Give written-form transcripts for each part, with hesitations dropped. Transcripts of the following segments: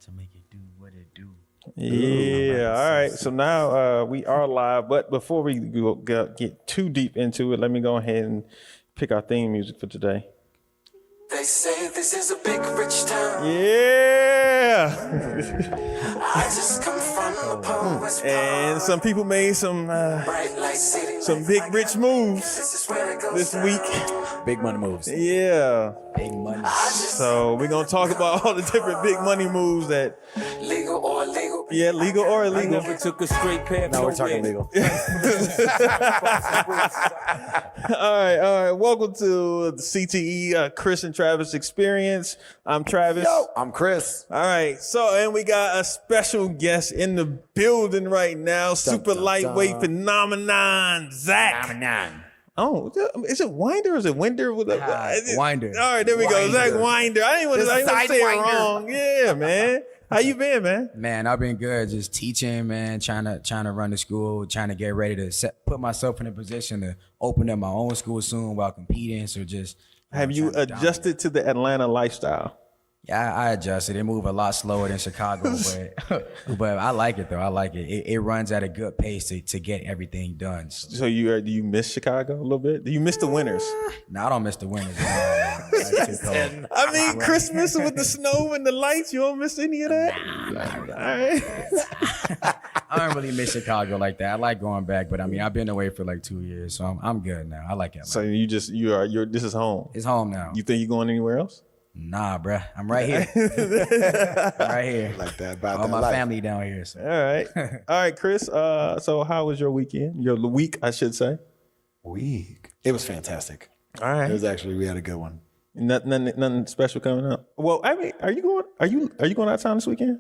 to make it do what it do. Yeah, all right. So now we are live, but before we get too deep into it, let me go ahead and pick our theme music for today. They say this is a big rich town. Yeah. I just come from a poor West And some people made some big rich moves this week. Big money moves. Yeah. Big money. So we're gonna talk about all the different big money moves that. Legal or illegal. Yeah, legal or illegal. Never took a straight path. No, we're talking legal. All right. Welcome to the CTE Chris and Travis Experience. I'm Travis. Yo, I'm Chris. All right. So, and we got a special guest in the building right now. Super lightweight phenomenon, Zach. Oh, is it Winder or is it Winder? Winder. All right, there we go. Zach Winder. I didn't want to say it Sidewinder. wrong. Yeah, man. How you been, man? Man, I've been good. Just teaching, man. Trying to run the school. Trying to get ready to put myself in a position to open up my own school soon while competing. So just Have you adjusted to the Atlanta lifestyle? Yeah, I adjusted. It moved a lot slower than Chicago, but I like it though. I like it. It runs at a good pace to get everything done. So do you miss Chicago a little bit? Do you miss the winters? No, I don't miss the winters. That's too cold. I mean, Christmas with the snow and the lights. You don't miss any of that? All right. I don't really miss Chicago like that. I like going back, but I mean, I've been away for like 2 years, so I'm good now. I like it. So this is home. It's home now. You think you're going anywhere else? Nah, bruh. I'm right here. I'm right here. Like that about All that my life. family down here. So. All right. All right, Chris. So how was your weekend? Your week, I should say. Week. It was fantastic. All right. It was actually, we had a good one. Nothing special coming up. Well, I mean, are you going out of town this weekend?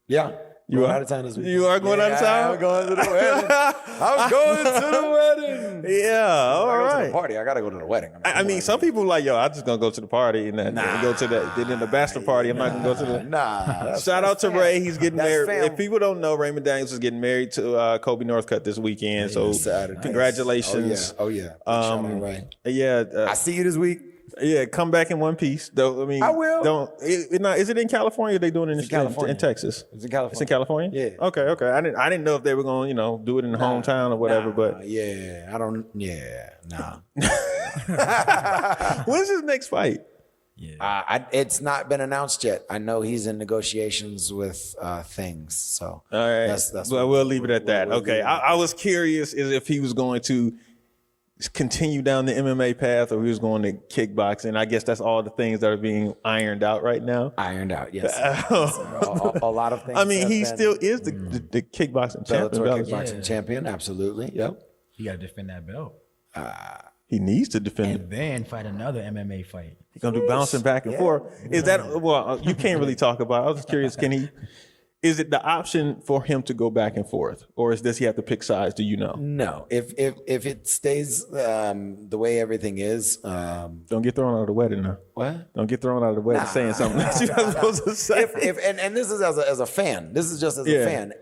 Yeah. You Going are? out of town this week. You are going out of town? I'm going to the wedding. I'm going to the wedding. Yeah. All I go to right. the party. I got to go to the wedding. I mean, some people like, yo, I'm just gonna go to the party and then go to the bachelor party. I'm not gonna go to the. Nah. Shout out to Ray. He's getting That's married. fam. If people don't know, Raymond Daniels is getting married to Kobe Northcutt this weekend. So Saturday. congratulations. Oh yeah. Shout out, Ray. Yeah. I see you this week. Yeah. Come back in one piece. Though I mean, I will. Is it in California? Or they doing it in California. in Texas? It's in California. It's in California. Yeah. Okay. I didn't know if they were going to do it in the hometown or whatever. But yeah, I don't. Yeah, nah. when's his next fight? It's not been announced yet. I know he's in negotiations with things. So All right. that's well, we'll leave it at that. Okay. I was curious as if he was going to continue down the MMA path or he was going to kickboxing. I guess that's all the things that are being ironed out right now. Ironed out, yes. a lot of things. I mean, he have still been- is the kickboxing champion. Bellator kickboxing champion. Absolutely. Yep. You got to defend that belt. He needs to defend it. And then fight another MMA fight. He's going to do bouncing back and forth. Is that, well, you can't really talk about it. I was just curious, is it the option for him to go back and forth? Or does he have to pick sides? Do you know? No. If it stays the way everything is, Don't get thrown out of the wedding now. what? Don't get thrown out of the wedding saying something that you're not supposed to say. And this is as a fan. This is just as a fan.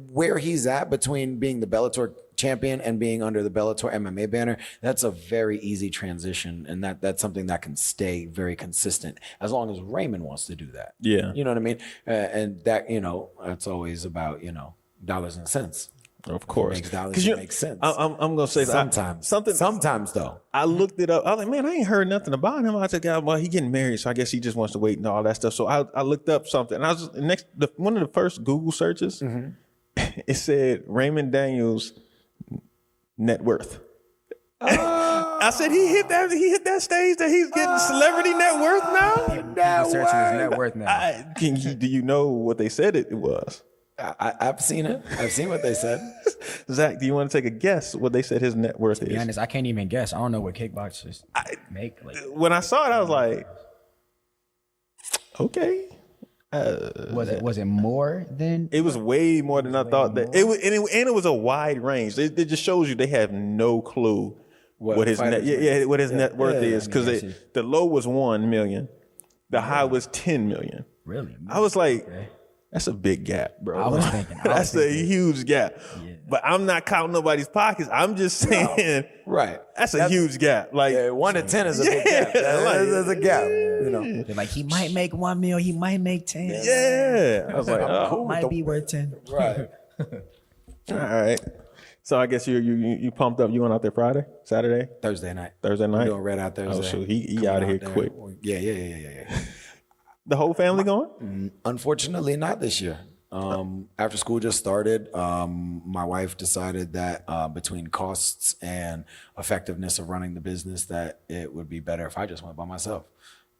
Where he's at between being the Bellator champion and being under the Bellator MMA banner, that's a very easy transition, and that's something that can stay very consistent as long as Raymond wants to do that. Yeah. You know what I mean? And that, that's always about, dollars and cents. Of course. Makes dollars, it makes sense. I'm going to say Sometimes. Sometimes though. I looked it up. I was like, man, I ain't heard nothing about him. I said, God, well, he getting married, so I guess he just wants to wait and all that stuff. So I looked up something. And I was one of the first Google searches, it said Raymond Daniels net worth. I said he hit that stage that he's getting celebrity net worth now. He's searching his net worth now. Do you know what they said it was? I've seen it. I've seen what they said. Zach, do you want to take a guess what they said his net worth To be is? honest, I can't even guess. I don't know what kickboxers make. Like, When I saw it, I was like, okay. was it more than? It was way more than I thought that it was, and it was a wide range. It just shows you they have no clue what his net, what his net worth is, because the low was 1 million, the high was 10 million. Really? I was like, that's a big gap, bro. I was thinking. That's a huge gap. Yeah. But I'm not counting nobody's pockets. I'm just saying, Right. that's a huge gap. Like 1 to 10 is a big gap. That's a gap. They're like, he might make 1 mil, he might make 10. Yeah. I was like, oh, Might be worth 10. Right. all right. So I guess you pumped up. You went out there Friday, Saturday, Thursday night. Thursday night. Doing Red Out Thursday. Oh, so he Coming out of here there. quick. Yeah. The whole family going? Unfortunately, not this year. After school just started, my wife decided that between costs and effectiveness of running the business, that it would be better if I just went by myself.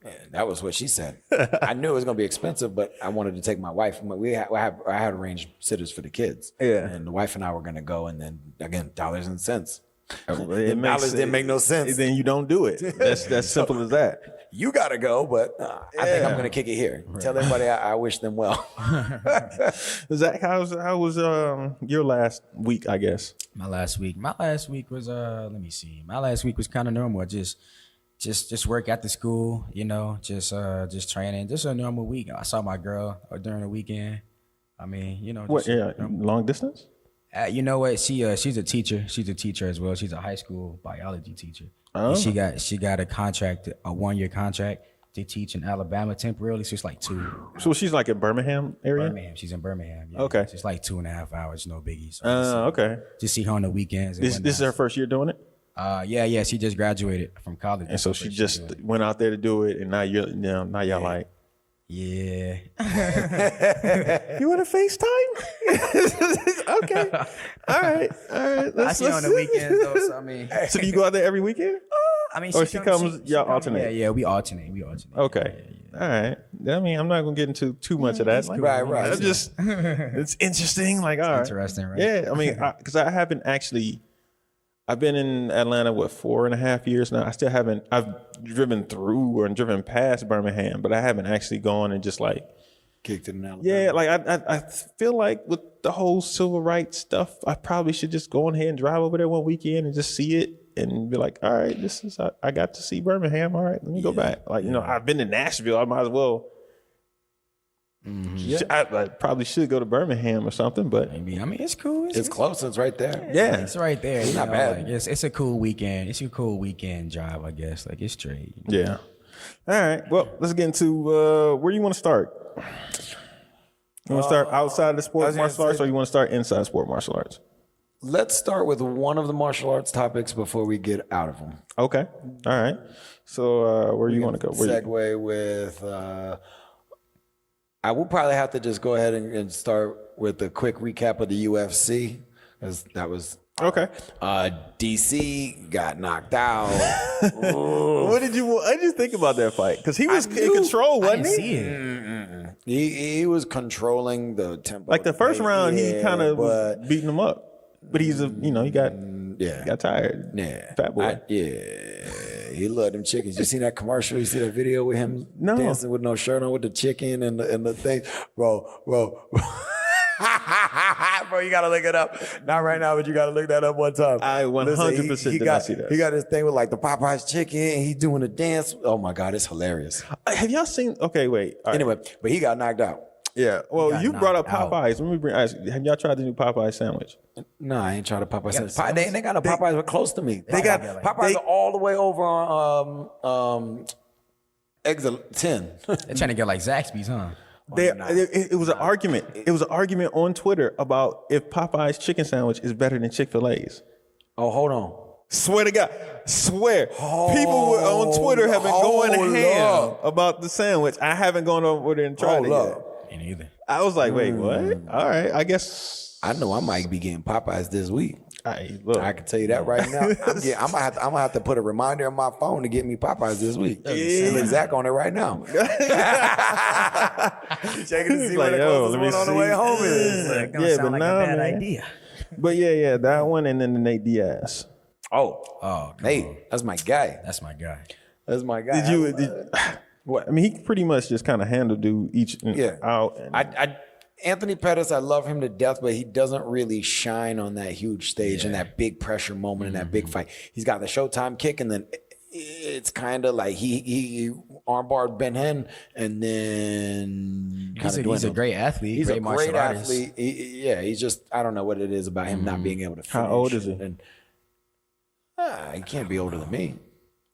And that was what she said. I knew it was going to be expensive, but I wanted to take my wife. I had arranged sitters for the kids. Yeah. And the wife and I were going to go, and then again, dollars and cents. It Dollars didn't make no sense. Then you don't do it. That's simple as that. You got to go, but I think I'm going to kick it here. Right. Tell everybody I wish them well. Zach, how was your last week, I guess? My last week was let me see. My last week was kind of normal. Just work after school, just training, just a normal week. I saw my girl during the weekend. I mean, What? Yeah, long distance. You know what? She's a teacher. She's a teacher as well. She's a high school biology teacher. Oh. And she got a 1-year contract to teach in Alabama temporarily. So it's like 2. So she's like in Birmingham area. Birmingham. She's in Birmingham. Yeah. Okay. So it's like 2.5 hours. No biggie. So Okay. just see her on the weekends. This is her first year doing it. Yeah. She just graduated from college. And so she just went out there to do it, and now y'all like, yeah. you want to FaceTime? Okay. All right. I see her on the weekends though. So I mean, So do you go out there every weekend? I mean, Or she comes, y'all alternate? Yeah, we alternate. Okay. All right. I mean, I'm not gonna get into too much of that. Like, Right. I'm just, it's interesting. Like, all right. Interesting, right? Yeah. I mean, because I haven't actually. I've been in Atlanta 4.5 years now. I've driven through or driven past Birmingham, but I haven't actually gone and just like Kicked it in Alabama. Yeah, like I feel like with the whole civil rights stuff, I probably should just go ahead and drive over there one weekend and just see it and be like, all right, I got to see Birmingham. All right, let me go back. Like, I've been to Nashville. I might as well. I probably should go to Birmingham or something, but Maybe. I mean, it's cool. It's close. It's right there. yeah. It's right there. It's not bad. Like, it's a cool weekend. It's a cool weekend drive, I guess. Like, it's straight. Yeah. All right. Well, let's get into where do you want to start? You want to start outside of the sport martial arts, or you want to start inside sport martial arts? Let's start with one of the martial arts topics before we get out of them. Okay. All right. So where do you want to go? Segue with. I will probably have to just go ahead and start with a quick recap of the UFC, because that was okay. DC got knocked out. What did you think about that fight? Because he was in control, wasn't he? See it. He was controlling the tempo. Like the first round, he kind of was but beating him up. But he's he got tired. yeah, Fat boy. He loved them chickens. You seen that commercial? You see that video with him dancing with no shirt on with the chicken and the thing, bro. Bro, you gotta look it up. Not right now, but you gotta look that up one time. I 100% did not see that. He got this thing with like the Popeye's chicken, and he's doing a dance. Oh my God, it's hilarious. Have y'all seen? Okay, wait. All right. Anyway, but he got knocked out. Yeah. Well, got you brought up knocked out. Popeyes. Let me ask you, have y'all tried the new Popeye sandwich? No, I ain't trying to Popeye got sandwich. They got no Popeyes, but close to me. They got Popeyes are all the way over on Exit 10. They're trying to get like Zaxby's, huh? It was an argument. It was an argument on Twitter about if Popeye's chicken sandwich is better than Chick-fil-A's. Oh, hold on. Swear to God. Swear. People on Twitter have been going ham about the sandwich. I haven't gone over there and tried it yet. Me neither. I was like, wait, what? All right, I guess. I know I might be getting Popeyes this week. Look. I can tell you that right now. I'm gonna have to put a reminder on my phone to get me Popeyes this week. And Zach on it right now. Checking to see what the closest one on the way home is. It's gonna sound like a bad idea. But yeah, that one and then the Nate Diaz. Oh, Nate, that's my guy. that's my guy. That's my guy. What? I mean, he pretty much just kind of handled each out. And, Anthony Pettis, I love him to death, but he doesn't really shine on that huge stage and that big pressure moment in that big fight. He's got the Showtime kick, and then it's kind of like he armbarred Ben Hen, and then He's a great athlete. He's great a martial great artist. athlete. He's just, I don't know what it is about him not being able to finish. How old is he? And, he can't be older than me.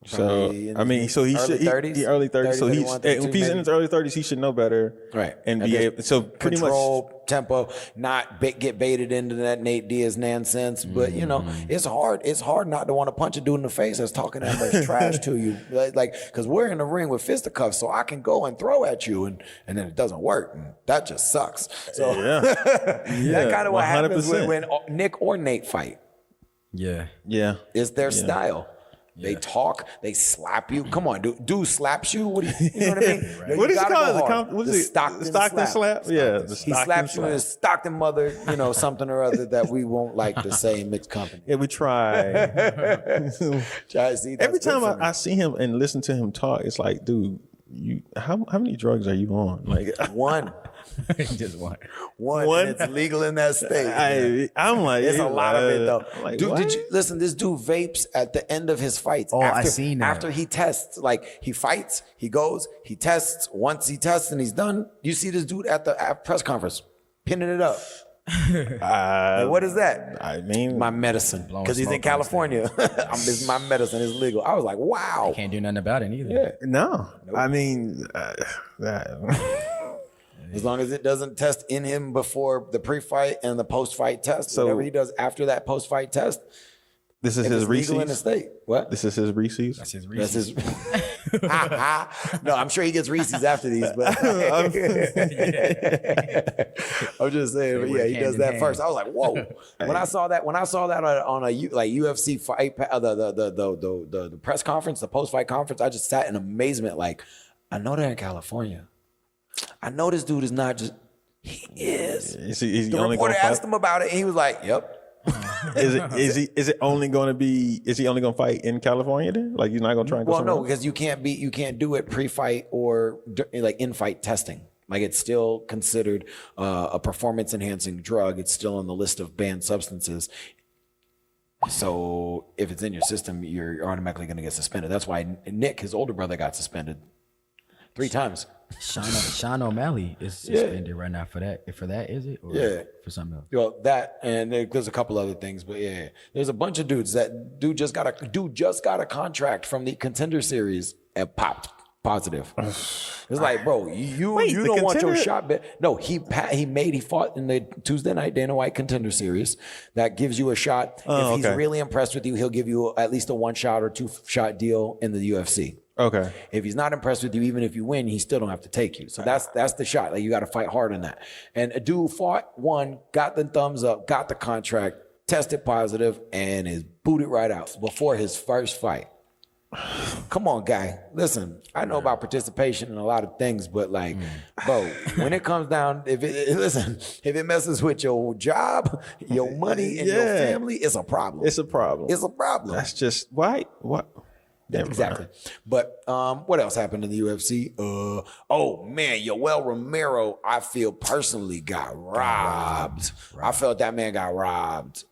So I mean, so he should early 30s. So if he's in his early 30s, he should know better, right? And be able, so pretty control much tempo, not get baited into that Nate Diaz nonsense. But you know, it's hard. It's hard not to want to punch a dude in the face that's talking that much trash to you, like because we're in the ring with fisticuffs, so I can go and throw at you, and then it doesn't work. And that just sucks. So that kind of what happens when Nick or Nate fight. Yeah. It's their style. They talk, they slap you. Come on, dude slaps you. What do you know what I mean? Right. What is it called? What is it? Stockton slap? Yeah, the Stockton. He slaps you in his Stockton mother, you know, something or other that we won't like to say in mixed company. Yeah, we try. Try to see. Every time I see him and listen to him talk, it's like, dude, how many drugs are you on? Like one. Just one. And it's legal in that state. I'm like, it's a lot of it though. Like, dude, what? did you listen? This dude vapes at the end of his fights. Oh, I seen that. After he tests, like he fights, he goes, he tests. Once he tests and he's done, you see this dude at the press conference pinning it up. Like, what is that? I mean, my medicine, because he's in California. It's my medicine is legal. I was like, wow. I can't do nothing about it either. Yeah. No, nope. I mean, as long as it doesn't test in him before the pre-fight and the post-fight test, so whatever he does after that post-fight test. This is his Reese's. In the state. What? This is his Reese's. That's his Reese's. No, I'm sure he gets Reese's after these, but I'm just saying. But yeah, he does that first. I was like, whoa! When I saw that on a like UFC fight, the press conference, the post-fight conference, I just sat in amazement. Like, I know they're in California. I know this dude is not just. He is. Is he the only reporter asked him about it, and he was like, "Yep." Is he only going to fight in California then? Like, he's not going to try and go somewhere else? Because you can't do it pre-fight or like in-fight testing. Like, it's still considered a performance-enhancing drug. It's still on the list of banned substances. So if it's in your system, you're automatically going to get suspended. That's why Nick, his older brother, got suspended 3 times. Sean O'Malley is suspended right now for that. For that, is it? Or for something else? Well, that and there's a couple other things, but yeah, there's a bunch of dudes that dude just got a contract from the Contender Series and popped positive. It's like, bro, you don't want your shot. No, he fought in the Tuesday night Dana White Contender Series. That gives you a shot. If he's really impressed with you, he'll give you at least a 1-shot or 2-shot deal in the UFC. Okay. If he's not impressed with you, even if you win, he still don't have to take you. So that's the shot. Like, you got to fight hard on that. And a dude won, got the thumbs up, got the contract, tested positive, and is booted right out before his first fight. Come on, guy. Listen, I know about participation in a lot of things, but like, bro, when it comes down, if it messes with your job, your money, and your family, it's a problem. It's a problem. That's just why. What? Exactly. But what else happened in the UFC? Oh man, Yoel Romero, I feel personally got robbed. I felt that man got robbed.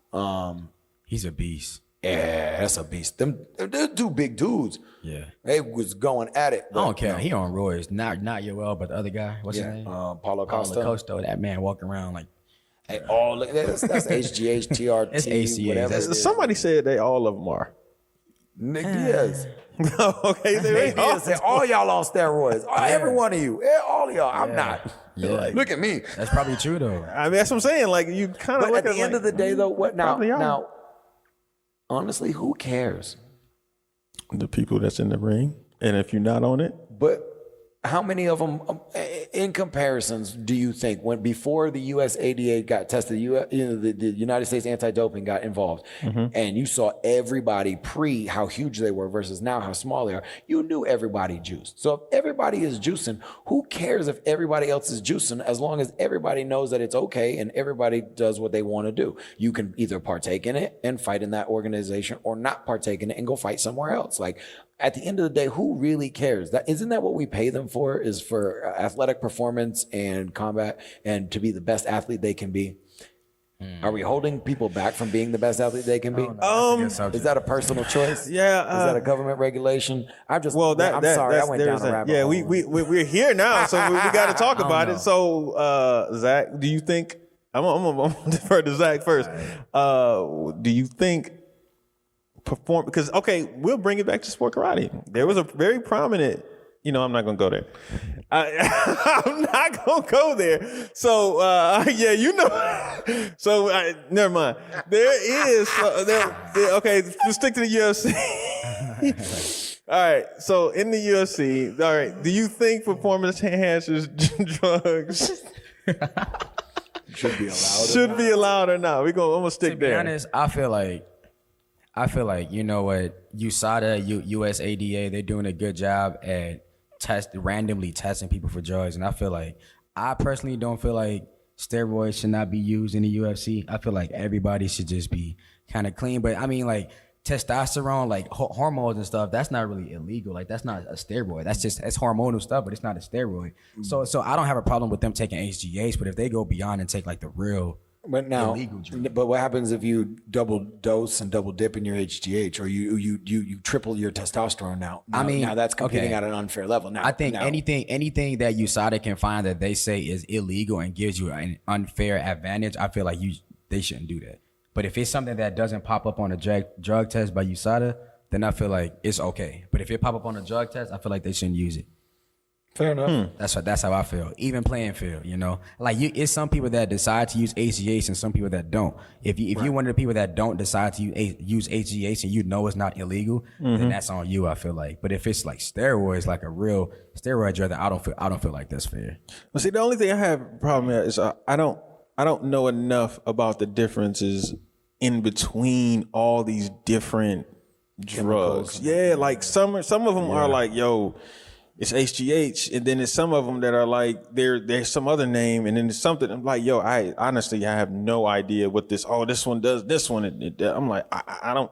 He's a beast. Yeah, that's a beast. They're 2 big dudes. Yeah. They was going at it. I don't care. He on roids. Not Yoel, but the other guy. What's his name? Paulo Costa. That man walking around like. Hey, that's HGH, TRT, that's ACA. whatever. Somebody said all of them are. Nick Diaz. Okay, Nick Diaz said all y'all on steroids. Every one of you. All of y'all. I'm not. Yeah. Like, look at me. That's probably true though. I mean, that's what I'm saying. Like, you kind of. But at the end of the day, though, what now? Honestly, who cares? The people that's in the ring, and if you're not on it. But how many of them, in comparisons, do you think before the USADA got tested, the United States Anti-Doping got involved, and you saw everybody how huge they were versus now how small they are? You knew everybody juiced. So if everybody is juicing, who cares if everybody else is juicing? As long as everybody knows that it's okay and everybody does what they want to do, you can either partake in it and fight in that organization, or not partake in it and go fight somewhere else. Like, at the end of the day, who really cares? Isn't that what we pay them for? Is for athletic performance and combat, and to be the best athlete they can be. Are we holding people back from being the best athlete they can be? Is that a personal choice? Yeah. Is that a government regulation? I'm sorry, I went down a rabbit hole. Yeah, we're here now, so we got to talk about it. So, Zach, do you think? I'm gonna defer to Zach first. Do you think perform, because we'll bring it back to sport karate. There was a very prominent, I'm not gonna go there. I'm not gonna go there. So so never mind. There is okay. Let's stick to the UFC. All right. So in the UFC, all right. Do you think performance enhancers drugs should be allowed or not? I'm gonna stick there. To be honest, I feel like you know what, USADA, USADA, they're doing a good job at randomly testing people for drugs, and I personally don't feel like steroids should not be used in the UFC. I feel like everybody should just be kind of clean. But I mean, like testosterone, like hormones and stuff, that's not really illegal. Like that's not a steroid. It's hormonal stuff, but it's not a steroid. So I don't have a problem with them taking HGH, but if they go beyond and take like the real illegal drug. But what happens if you double dose and double dip in your HGH, or you triple your testosterone now? Now that's competing at an unfair level. Now I think anything that USADA can find that they say is illegal and gives you an unfair advantage, I feel like they shouldn't do that. But if it's something that doesn't pop up on a drug test by USADA, then I feel like it's okay. But if it pop up on a drug test, I feel like they shouldn't use it. Fair enough. That's how I feel. Even playing field, like it's some people that decide to use HGH and some people that don't. If you're one of the people that don't decide to use HGH and it's not illegal, then that's on you. I feel like. But if it's like steroids, like a real steroid drug, then I don't feel like that's fair. Well, see, the only thing I have a problem with is I don't know enough about the differences in between all these different drugs. Yeah, like some of them are like, it's HGH, and then there's some of them that are like there's some other name, and then there's something. I'm like, I honestly have no idea what this one does this one. I'm like, I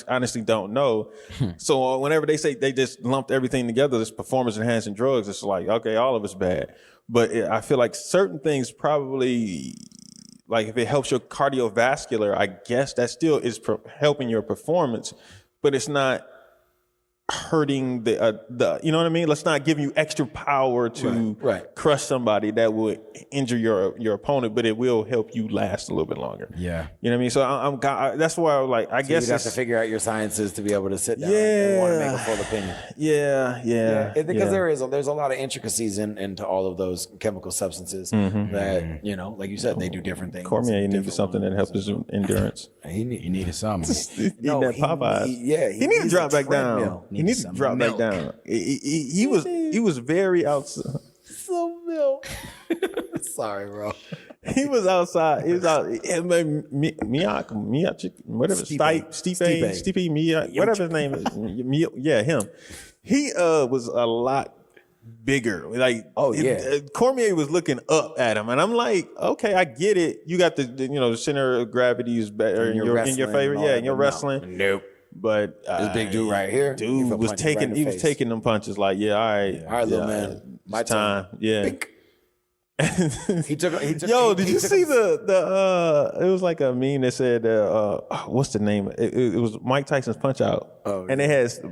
honestly don't know. So whenever they say they just lumped everything together, this performance enhancing drugs, it's like, okay, all of it's bad. But I feel like certain things probably, like if it helps your cardiovascular, I guess that still is helping your performance, but it's not hurting the you know what I mean? Let's not give you extra power to crush somebody that would injure your opponent, but it will help you last a little bit longer. Yeah, you know what I mean. So that's why I was like, I guess you have to figure out your sciences to be able to sit down and want to make a full opinion. Because there's a lot of intricacies into all of those chemical substances that like you said, they do different things. Cormier needed something that helps his endurance. He needed something. He needed to drop back down. He needs to drop back down. He was very outside. So milk. Sorry, bro. He was outside. He was out. Miak, whatever. Stipe, Miak, whatever his name is. Yeah, him. He was a lot bigger. Like, Cormier was looking up at him, and I'm like, okay, I get it. You got the center of gravity is better in your favor. Yeah, in your wrestling. Nope. But this big dude right here, dude was taking them punches like, all right, little man, my time. Yeah. He took. Did you see the? It was like a meme that said, "What's the name?" It was Mike Tyson's Punch Out, and it has as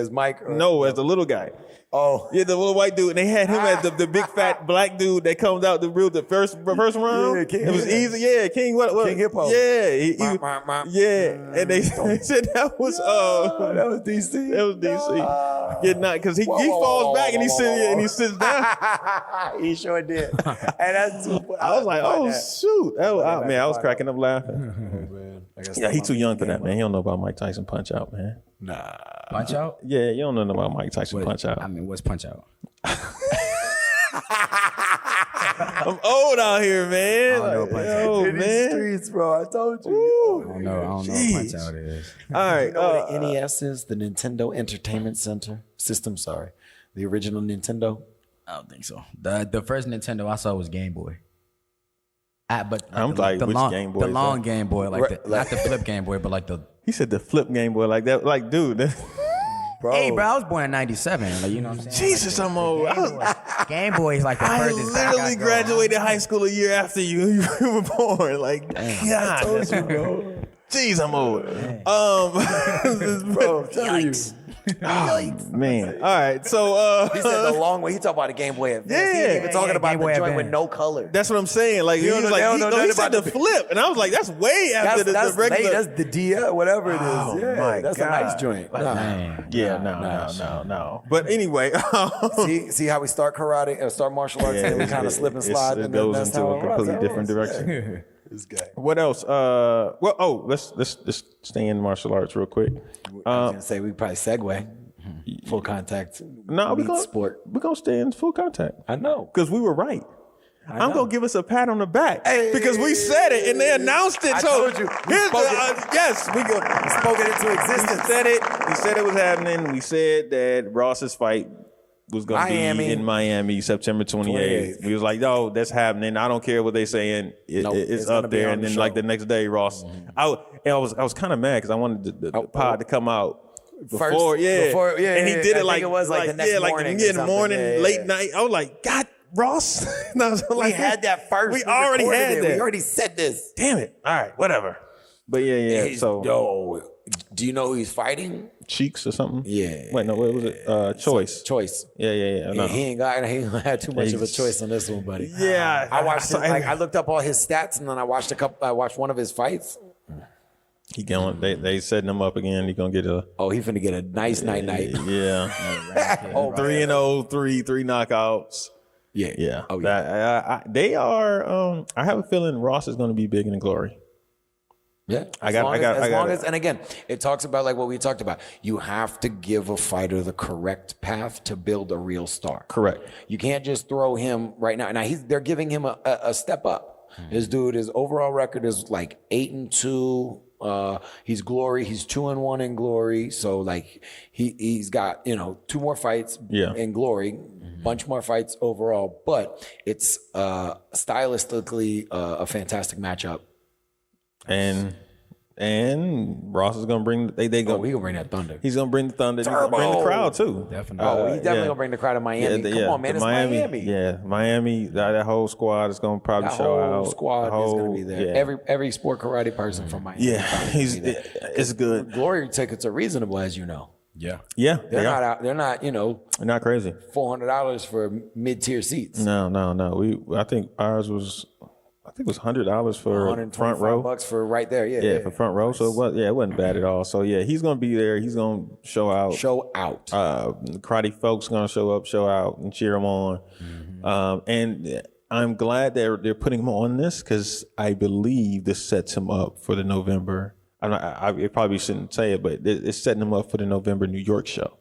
Mike. As the little guy. Oh yeah, the little white dude, and they had him as the big fat black dude that comes out the first round. Yeah, King, it was easy. Yeah, King. What? King Hippo. Yeah, and they said that was that was DC. That was DC. Yeah, not because he falls back and he sits down. He sure did. And that's I was like, oh shoot, I was cracking up laughing. Yeah, he's too young for that, man. He don't know about Mike Tyson Punch Out, man. Nah. Punch Out? Yeah, you don't know about Mike Tyson Punch Out. I mean, what's Punch Out? I'm old out here, man. I don't know what Punch Out is. Man. Streets, bro. I told you. I don't know what Punch Out is. All right. You know what the NES is? The Nintendo Entertainment System, sorry. The original Nintendo? I don't think so. The first Nintendo I saw was Game Boy. But I'm like, which Game Boy? The long Game Boy, not the flip Game Boy, but like the. He said the flip Game Boy, like that, like dude. Bro. Hey, bro, I was born in '97. Like, you know what I'm saying? Jesus, I'm old. Game Boy is like the furthest. I literally graduated high school a year after you were born. Like, God, that's bro. Jeez, I'm old. Bro, I'm telling you. Oh, man. All right. So He said the long way. He talking about a Game Boy Advance. He ain't even Yeah. talking about Game the Boy joint with Advance. no color. that's what I'm saying. Like, he don't was know- like, they don't he, know no, he nothing said about the the- flip. And I was like, that's way after That's the regular. that's the Dia, whatever it is. Oh, yeah, my that's a nice God. joint. Like, Nah. Man. Yeah, no. But anyway, See how we start karate, start martial arts, and then we kind of slip and slide. It and then goes that's into how a it runs. completely different direction. What else? Let's stay in martial arts real quick. I was gonna say we probably segue full contact. No, meets sport. we're gonna stay in full contact I know. because we were right. I'm know. gonna give us a pat on the back Hey. because we said it and they announced it. I so told you. We here's spoke yes, we go. Spoke it into existence. Said it. We said it was happening. We said that Ross's fight was going to Miami. be in Miami, September 28th. We was like, yo, that's happening. I don't care what they saying. Nope, It's it's gonna up be there. on And the then show. like the next day, Ross, I was kind of mad because I wanted the pod to come out before, First, yeah. before- yeah, and he yeah, did I it think like it was like the next morning or in the something. morning, Yeah, late yeah. night. I was like, God, Ross. And I was like, We had that first. We already recorded had it. that. We already said this. Damn it. All right, whatever. But yeah. So yo, do you know who he's fighting? Cheeks or something? Yeah. Wait, no, what was it? Choice. Choice. Yeah. No. He ain't had too much of a choice on this one, buddy. Yeah, I watched. I- I looked up all his stats, and then I watched one of his fights. He going. They setting him up again. He gonna get a Oh, he finna get a nice night. yeah. Oh, 3-0, three knockouts. Yeah. Yeah. Oh, yeah. They are. I have a feeling Ross is gonna be big in glory. Yeah, I got it. and again, it talks about like what we talked about. You have to give a fighter the correct path to build a real star. Correct. You can't just throw him right now. Now they're giving him a step up. This dude, his overall record is like 8-2. He's glory. He's 2-1 in glory. So like he's got 2 more fights in glory, bunch more fights overall. But it's stylistically a fantastic matchup. And Ross is gonna bring. They gonna. He gonna bring that thunder. He's gonna bring the thunder. He's gonna Turbo. bring the crowd too. Definitely. He's definitely gonna bring the crowd to Miami. Come on, man, the it's Miami. Yeah, Miami. That whole squad is gonna probably That show whole out. squad The whole- is gonna be there. Yeah. Every sport karate person from Miami. Yeah, probably he's. gonna be there. It's good. Glory tickets are reasonable, as you know. Yeah. Yeah, They're not out. They're not They're not crazy. $400 for mid-tier seats. No. I think ours was. I think it was $100 for front row. $125 for right there. Yeah, for front row. So it wasn't bad at all. So yeah, he's gonna be there. He's gonna show out. Show out. Karate folks gonna show out and cheer him on. And I'm glad they're putting him on this because I believe this sets him up for the November. I probably shouldn't say it, but it's setting him up for the November New York show.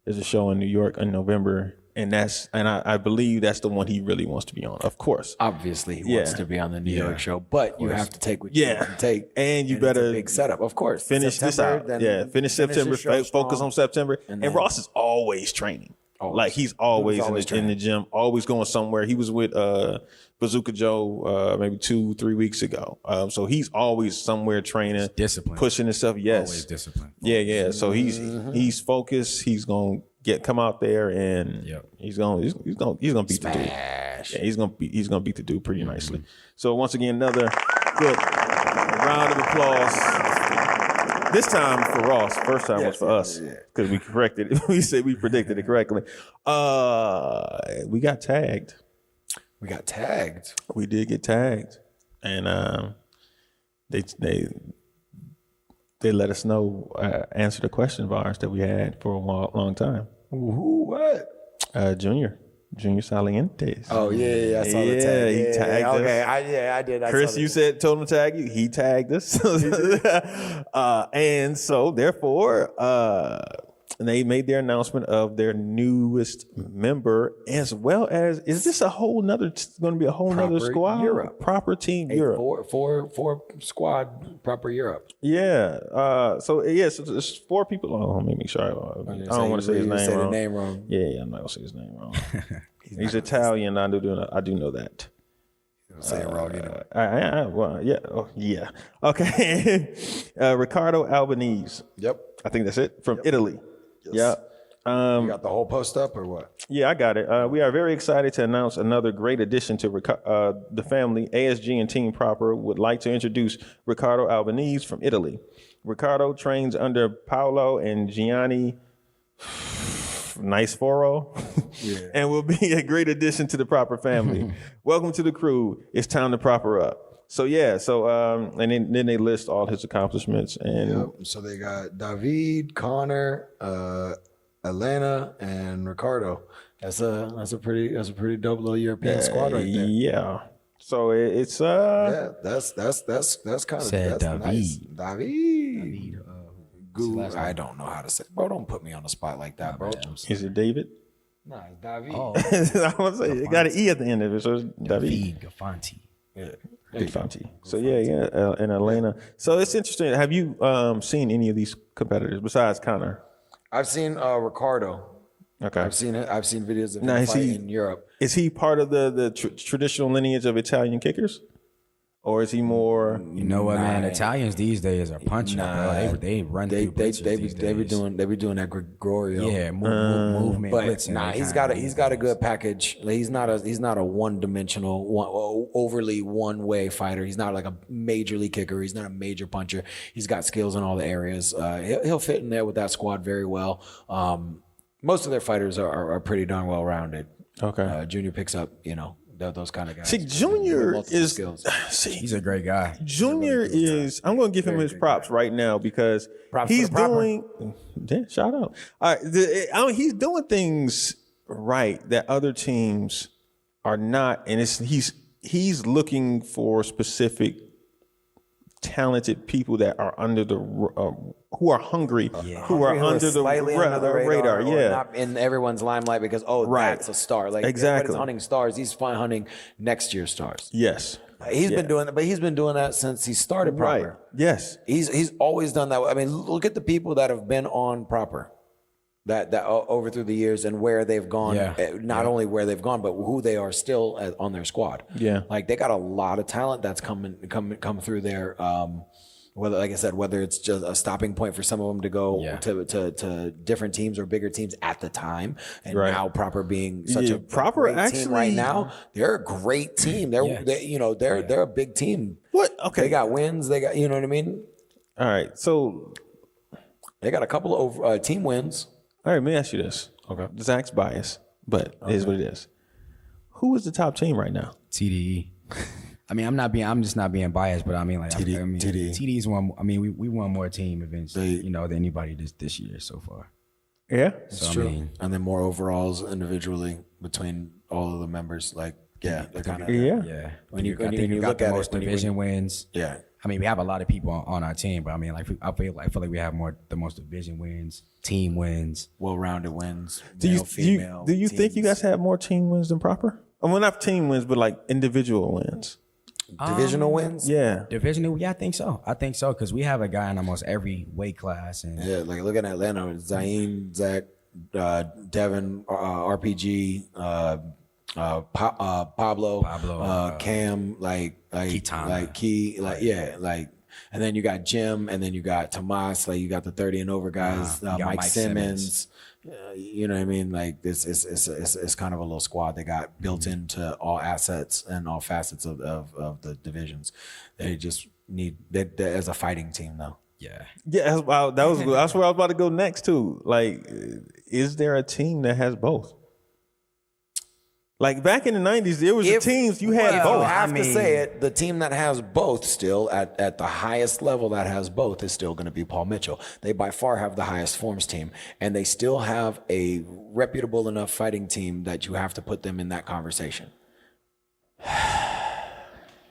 There's a show in New York in November. And I believe that's the one he really wants to be on, of course. Obviously, he wants to be on the New York show, but you have to take what you can take. And you it's a better big setup, of course. finish September, this out. Finish September. the show Focus strong. on September. And then- Ross is always training. Always. Like he's always, always in the gym, always going somewhere. He was with Bazooka Joe maybe 2-3 weeks ago. So he's always somewhere training, disciplined. pushing himself. Yes, Always disciplined. Yeah. So he's focused. He's gonna come out there and he's gonna beat the dude. Yeah, he's gonna beat the dude pretty nicely. So once again, another good round of applause. This time for Ross. First time was for us because we corrected it. We predicted it correctly. We got tagged. We got tagged. We did get tagged, and they let us know answer the question of ours that we had for a long time. Who? What? Junior Salientes. Oh yeah, I saw the tag. Yeah, he tagged us. Okay, I did. Chris, you told him to tag you. He tagged us, and so therefore, they made their announcement of their newest member, as well as is this a whole nother? Going to be a whole nother squad? Europe. Proper team Europe. Four squad proper Europe. Yeah. So it's 4 people. Oh, let me make sure. I don't want to say his name wrong. Yeah, I'm not gonna say his name wrong. He's Italian. I do know that. Say it wrong, yeah. Okay. Ricardo Albanese. Yep. I think that's it from Italy. Yes. Yeah. You got the whole post up or what? Yeah, I got it. We are very excited to announce another great addition to the family. ASG and Team Proper would like to introduce Ricardo Albanese from Italy. Ricardo trains under Paolo and Gianni Nice 4-0. And will be a great addition to the Proper family. Welcome to the crew. It's time to proper up. So yeah, and then they list all his accomplishments and So they got David, Connor, Elena, and Ricardo. That's a pretty dope little European squad right there. Yeah. So it's Yeah, that's kind of Said that's nice. David. David. I don't know how to say. Bro, don't put me on the spot like that, bro. is it David? Nah, it's David. Oh, I want to say it got an E at the end of it, so it's David. Gafanti. Yeah. Gafanti. So yeah, and Elena. So it's interesting. Have you seen any of these competitors besides Connor? I've seen Ricardo. Okay. I've seen it. I've seen videos of Now, him is fight he- in Europe. Is he part of the traditional lineage of Italian kickers, or is he more? You know what, man? Italians these days are punching, bro. They run They through be blitzes these days. doing that Gregorio. Yeah, movement, But blitzing. nah, they he's kinda- got a good package. Like, he's not a one-dimensional, overly one-way fighter. He's not like a major league kicker. He's not a major puncher. He's got skills in all the areas. He'll fit in there with that squad very well. Most of their fighters are pretty darn well rounded. Okay. Junior picks up, those kind of guys. See, Junior Multiple is. skills. See, He's a great guy. Junior is. I'm going to give him his props right now because Props for he's the proper. doing. Yeah, shout out. All right, he's doing things right that other teams are not, and he's looking for specific talented people that are under the who are hungry, who are under the Slightly under radar. or Yeah, not in everyone's limelight because Right. that's a star. Like Exactly. everybody's hunting stars. He's fine hunting next year's stars. yes, He's been doing that, but he's been doing that since he started right, proper. yes. He's always done that. I mean, look at the people that have been on proper. That over through the years and where they've gone, Yeah. not only where they've gone, but who they are still on their squad. Yeah. like they got a lot of talent that's come through there. Whether, like I said, whether it's just a stopping point for some of them to go to different teams or bigger teams at the time, and Right. now proper being such Yeah, a Proper great team actually- right now, they're a great team. They're a big team. What? Okay. They got wins. They got, you know what I mean. All right. So, They got a couple of team wins. all right. Let me ask you this. Okay. Zach's biased, but it is what it is. Who is the top team right now? TDE. I mean, I'm just not being biased, but I mean, like, TDE. TDE's won. I mean, we won more team events, than anybody this year so far. Yeah. So True. I mean, And then more overalls individually between all of the members. Like, yeah, they're kind of Yeah. yeah. When you- I think when we you got look the at it, most when you- division wins. yeah. I mean, we have a lot of people on our team, but I mean, like, I feel like we have the most division wins, team wins. Well-rounded wins. Do you male, female, do you think you teams. guys have more team wins than proper? Well, not team wins, but like individual wins. divisional wins? Yeah. Divisional, yeah, I think so. Because we have a guy in almost every weight class, and Yeah, like looking at Atlanta, Zayn, Zach, Devin, RPG, Pablo, Cam, Kitana. Key, and then you got Jim, and then you got Tomas, like you got the 30 and over guys, you got Mike Simmons. You know what I mean? Like this is kind of a little squad they got built into all assets and all facets of the divisions. They just need that as a fighting team though. yeah. Yeah, that's where I was about to go next too. Like, is there a team that has both? Like back in the 90s, there was the teams you had Well, both. I have to say it. The team that has both still at the highest level that has both is still going to be Paul Mitchell. They by far have the highest forms team, and they still have a reputable enough fighting team that you have to put them in that conversation.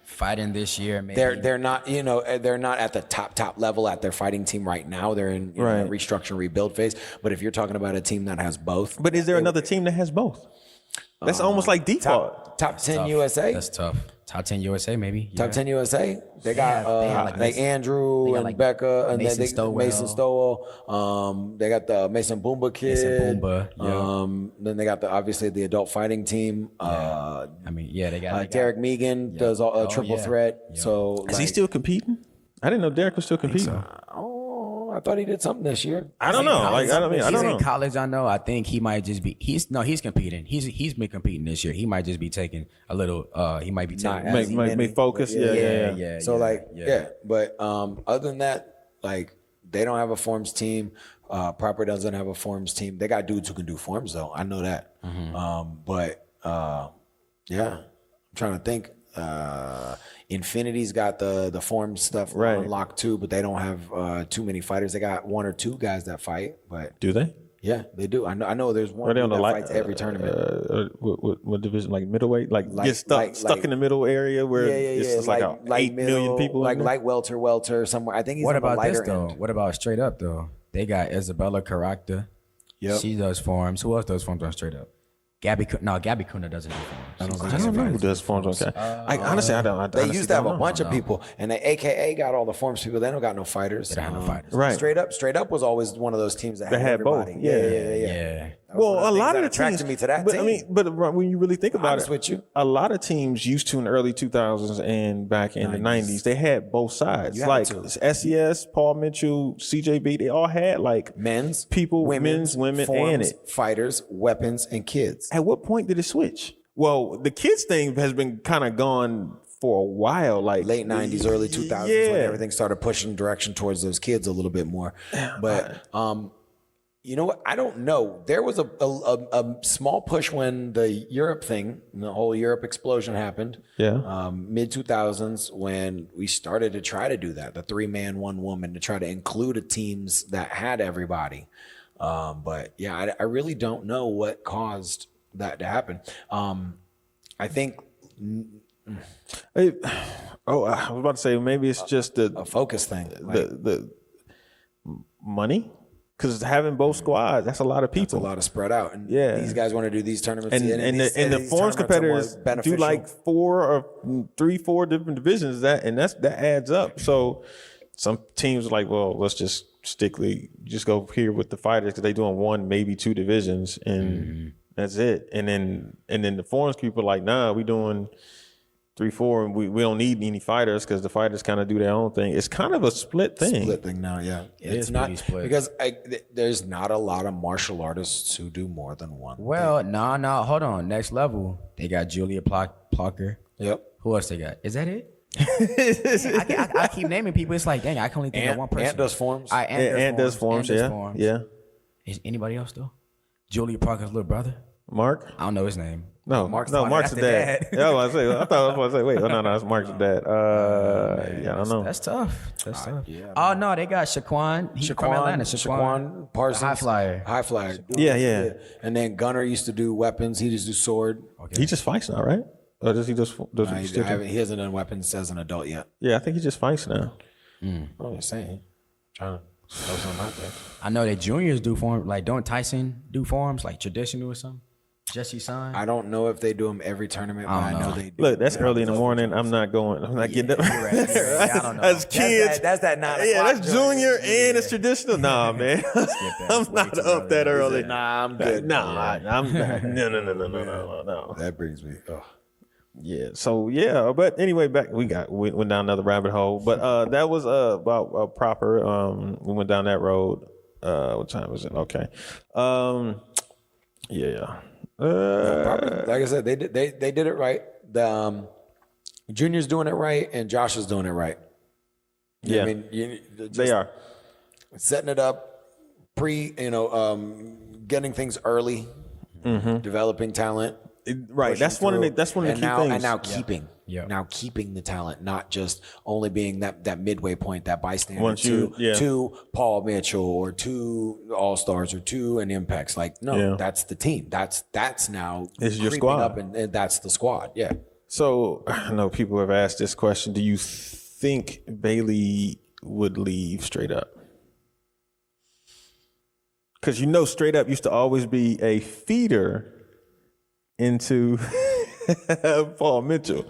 Fighting this year, maybe. They're not they're not at the top level at their fighting team right now. They're in Right. restructure rebuild phase. But if you're talking about a team that has both, But is there another team that has both? That's almost like default. top 10 Tough. USA. That's tough. Top 10 USA, maybe. Top Yeah. 10 USA. They got they have, like, like Andrew they got, and like, Becca and Mason Mason Stowell. Stowell. They got the Mason Boomba kid. Mason Boomba, yeah. Then they got obviously the adult fighting team. I mean, yeah, they got Derek Megan does a triple yeah. threat. Yeah. So Is he still competing? I didn't know Derek was still competing. I thought he did something this year. I don't know. Like I don't He's know. in college. I know. I think he might just be. He's competing. He's been competing this year. He might just be taking a little. He might be Not taking. as Make focus. Yeah. So but other than that, like They don't have a forms team. Proper doesn't have a forms team. They got dudes who can do forms though. I know that. Yeah, I'm trying to think. Infinity's got the forms stuff unlocked too, but they don't have too many fighters. They got 1 or 2 guys that fight, but Do they? yeah, they do. I know there's one Are they on dude the that light fights every tournament. What division? Like middleweight? Like get stuck in the middle area where it's just like 8 million people. Like light welter somewhere. I think he's What on the about this lighter though? end. What about straight up though? They got Isabella Caracta. Yep. She does forms. Who else does forms on straight up? Gabby Kuna doesn't do forms. I don't know who does forms. Okay, honestly, I don't. They used to have a bunch of people, and they AKA got all the forms people. They don't got no fighters. They don't have no fighters. Right. Straight up was always one of those teams that had had both. everybody. Yeah. Well, a lot of the attracted teams me to that but team. I mean, but when you really think about Honest it, with you. a lot of teams used to in the early 2000s and back in the 90s, they had both sides. You had Like to. SES, Paul Mitchell, CJB, they all had like Men's, people, men's, women, forms, and it. fighters, weapons, and kids. At what point did it switch? Well, the kids thing has been kind of gone for a while, like Late 90s, early 2000s, when everything started pushing direction towards those kids a little bit more. But you know what? I don't know. There was a small push when the Europe thing, the whole Europe explosion happened. Yeah. Mid 2000s when we started to try to do that, the 3-man, 1-woman, to try to include a teams that had everybody. But yeah, I really don't know what caused that to happen. I think I was about to say maybe it's just a focus thing. the money, because having both squads, that's a lot of It's a people. lot of spread out, and Yeah. these guys want to do these tournaments, And the these forms tournaments are more competitors do beneficial. like 4 different divisions. That adds up. So some teams are like, well, let's just just go here with the fighters because they doing 1, maybe 2 divisions, and that's it. And then the forms people are like, nah, we doing 3, 4, and we don't need any fighters because the fighters kind of do their own thing. It's kind of a split thing. Split thing now, yeah. It's is not pretty split. because there's not a lot of martial artists who do more than one. Well, no, hold on. Next level, they got Julia Plucker. Yep. Who else they got? Is that it? I keep naming people. It's like, dang, I can only think of one person. Ant does forms. And does forms, yeah. Yeah. Is anybody else though? Julia Parker's little brother. Mark? I don't know his name. No, Mark's Mark's the the dad. dad. Yeah, I was about to say, wait, no, it's Mark's the dad. Yeah, I don't know. That's tough. That's tough. yeah, Oh no, they got Shaquan. He's from Atlanta. Shaquan Parsons, high flyer. high flyer. Yeah. And then Gunner used to do weapons. He just do sword. He just fights now, right? Or does he just He hasn't done weapons as an adult yet. Yeah, I think he just fights now. I'm just saying, trying to throw something out there. I know that juniors do form. Like, don't Tyson do forms like traditional or something? Jesse Sign. I don't know if they do them every tournament, but I know they do. Look, that's early in the morning. I'm not getting up. Right. Yeah, I don't know. As kids. That's that 9 Yeah, o'clock that's joint. junior and it's traditional. Nah, man. I'm not up that early. Nah, I'm good. Nah, I'm not. No. That brings me. Oh. Yeah. So yeah, but anyway, we went down another rabbit hole. But that was about proper. We went down that road. What time was it? Okay. Yeah. Like I said, they did it right. The Junior's doing it right, and Josh is doing it right. You know what I mean, They are. setting it up, getting things early, developing talent. Right. That's one of the key things. And now keeping. Yeah. Now keeping the talent, not just only being that midway point, that bystander Once you- to Paul Mitchell or to All-Stars or to an Impacts. Like, no, Yeah. that's the team. That's now This is your creeping squad. up, and that's the squad. Yeah. So I know people have asked this question. Do you think Bailey would leave straight up? Because straight up used to always be a feeder into Paul Mitchell.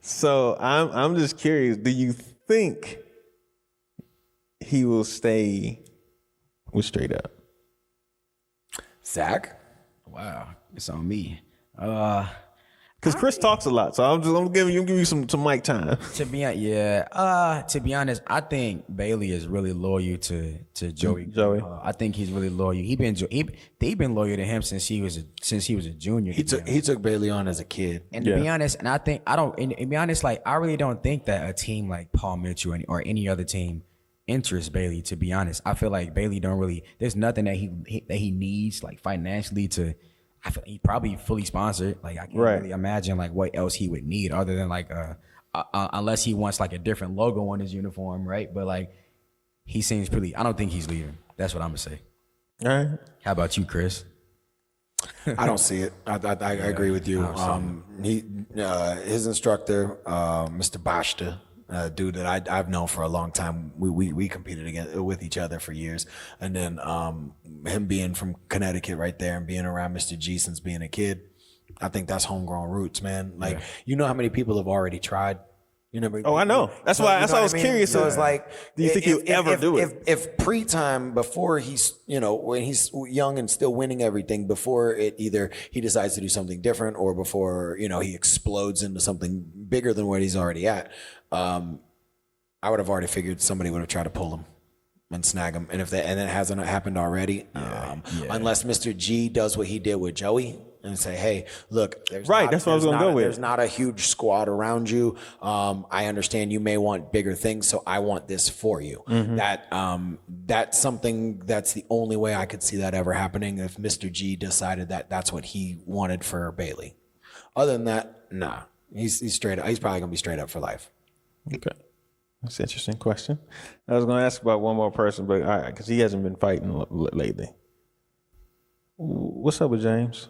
So I'm just curious. Do you think he will stay with straight up? Zach? Wow, it's on me. Because Chris talks a lot, so I'm giving you some mic time. To be honest, I think Bailey is really loyal to Joey. Joey. I think he's really loyal. They've been loyal to him since he was a junior. He took Bailey on as a kid. And to be honest, and I think I don't. And to be honest, like I really don't think that a team like Paul Mitchell or any other team interest Bailey, to be honest. I feel like Bailey don't really. There's nothing that he needs like financially to. I feel he probably fully sponsored. Like I can't really imagine like what else he would need other than like unless he wants like a different logo on his uniform, right? But like he seems pretty. I don't think he's leaving. That's what I'm gonna say. All right. How about you, Chris? I don't see it. I agree with you. His instructor, Mr. Bashta, dude that I've known for a long time. We competed with each other for years, and then him being from Connecticut right there and being around Mr. G since being a kid, I think that's homegrown roots, man. Like you know how many people have already tried. You know, I know. That's why I was curious. So it's like, do you think he'll ever do it? If pre-time, before he's, when he's young and still winning everything, before it either he decides to do something different or before, he explodes into something bigger than what he's already at, I would have already figured somebody would have tried to pull him and snag him. And and it hasn't happened already, unless Mr. G does what he did with Joey. And say, hey, look, that's what I was going to go with. There's not a huge squad around you. I understand you may want bigger things, so I want this for you. Mm-hmm. That's something. That's the only way I could see that ever happening. If Mr. G decided that that's what he wanted for Bailey. Other than that, nah, he's straight up. He's probably going to be straight up for life. Okay, that's an interesting question. I was going to ask about one more person, but all right, because he hasn't been fighting lately. What's up with James?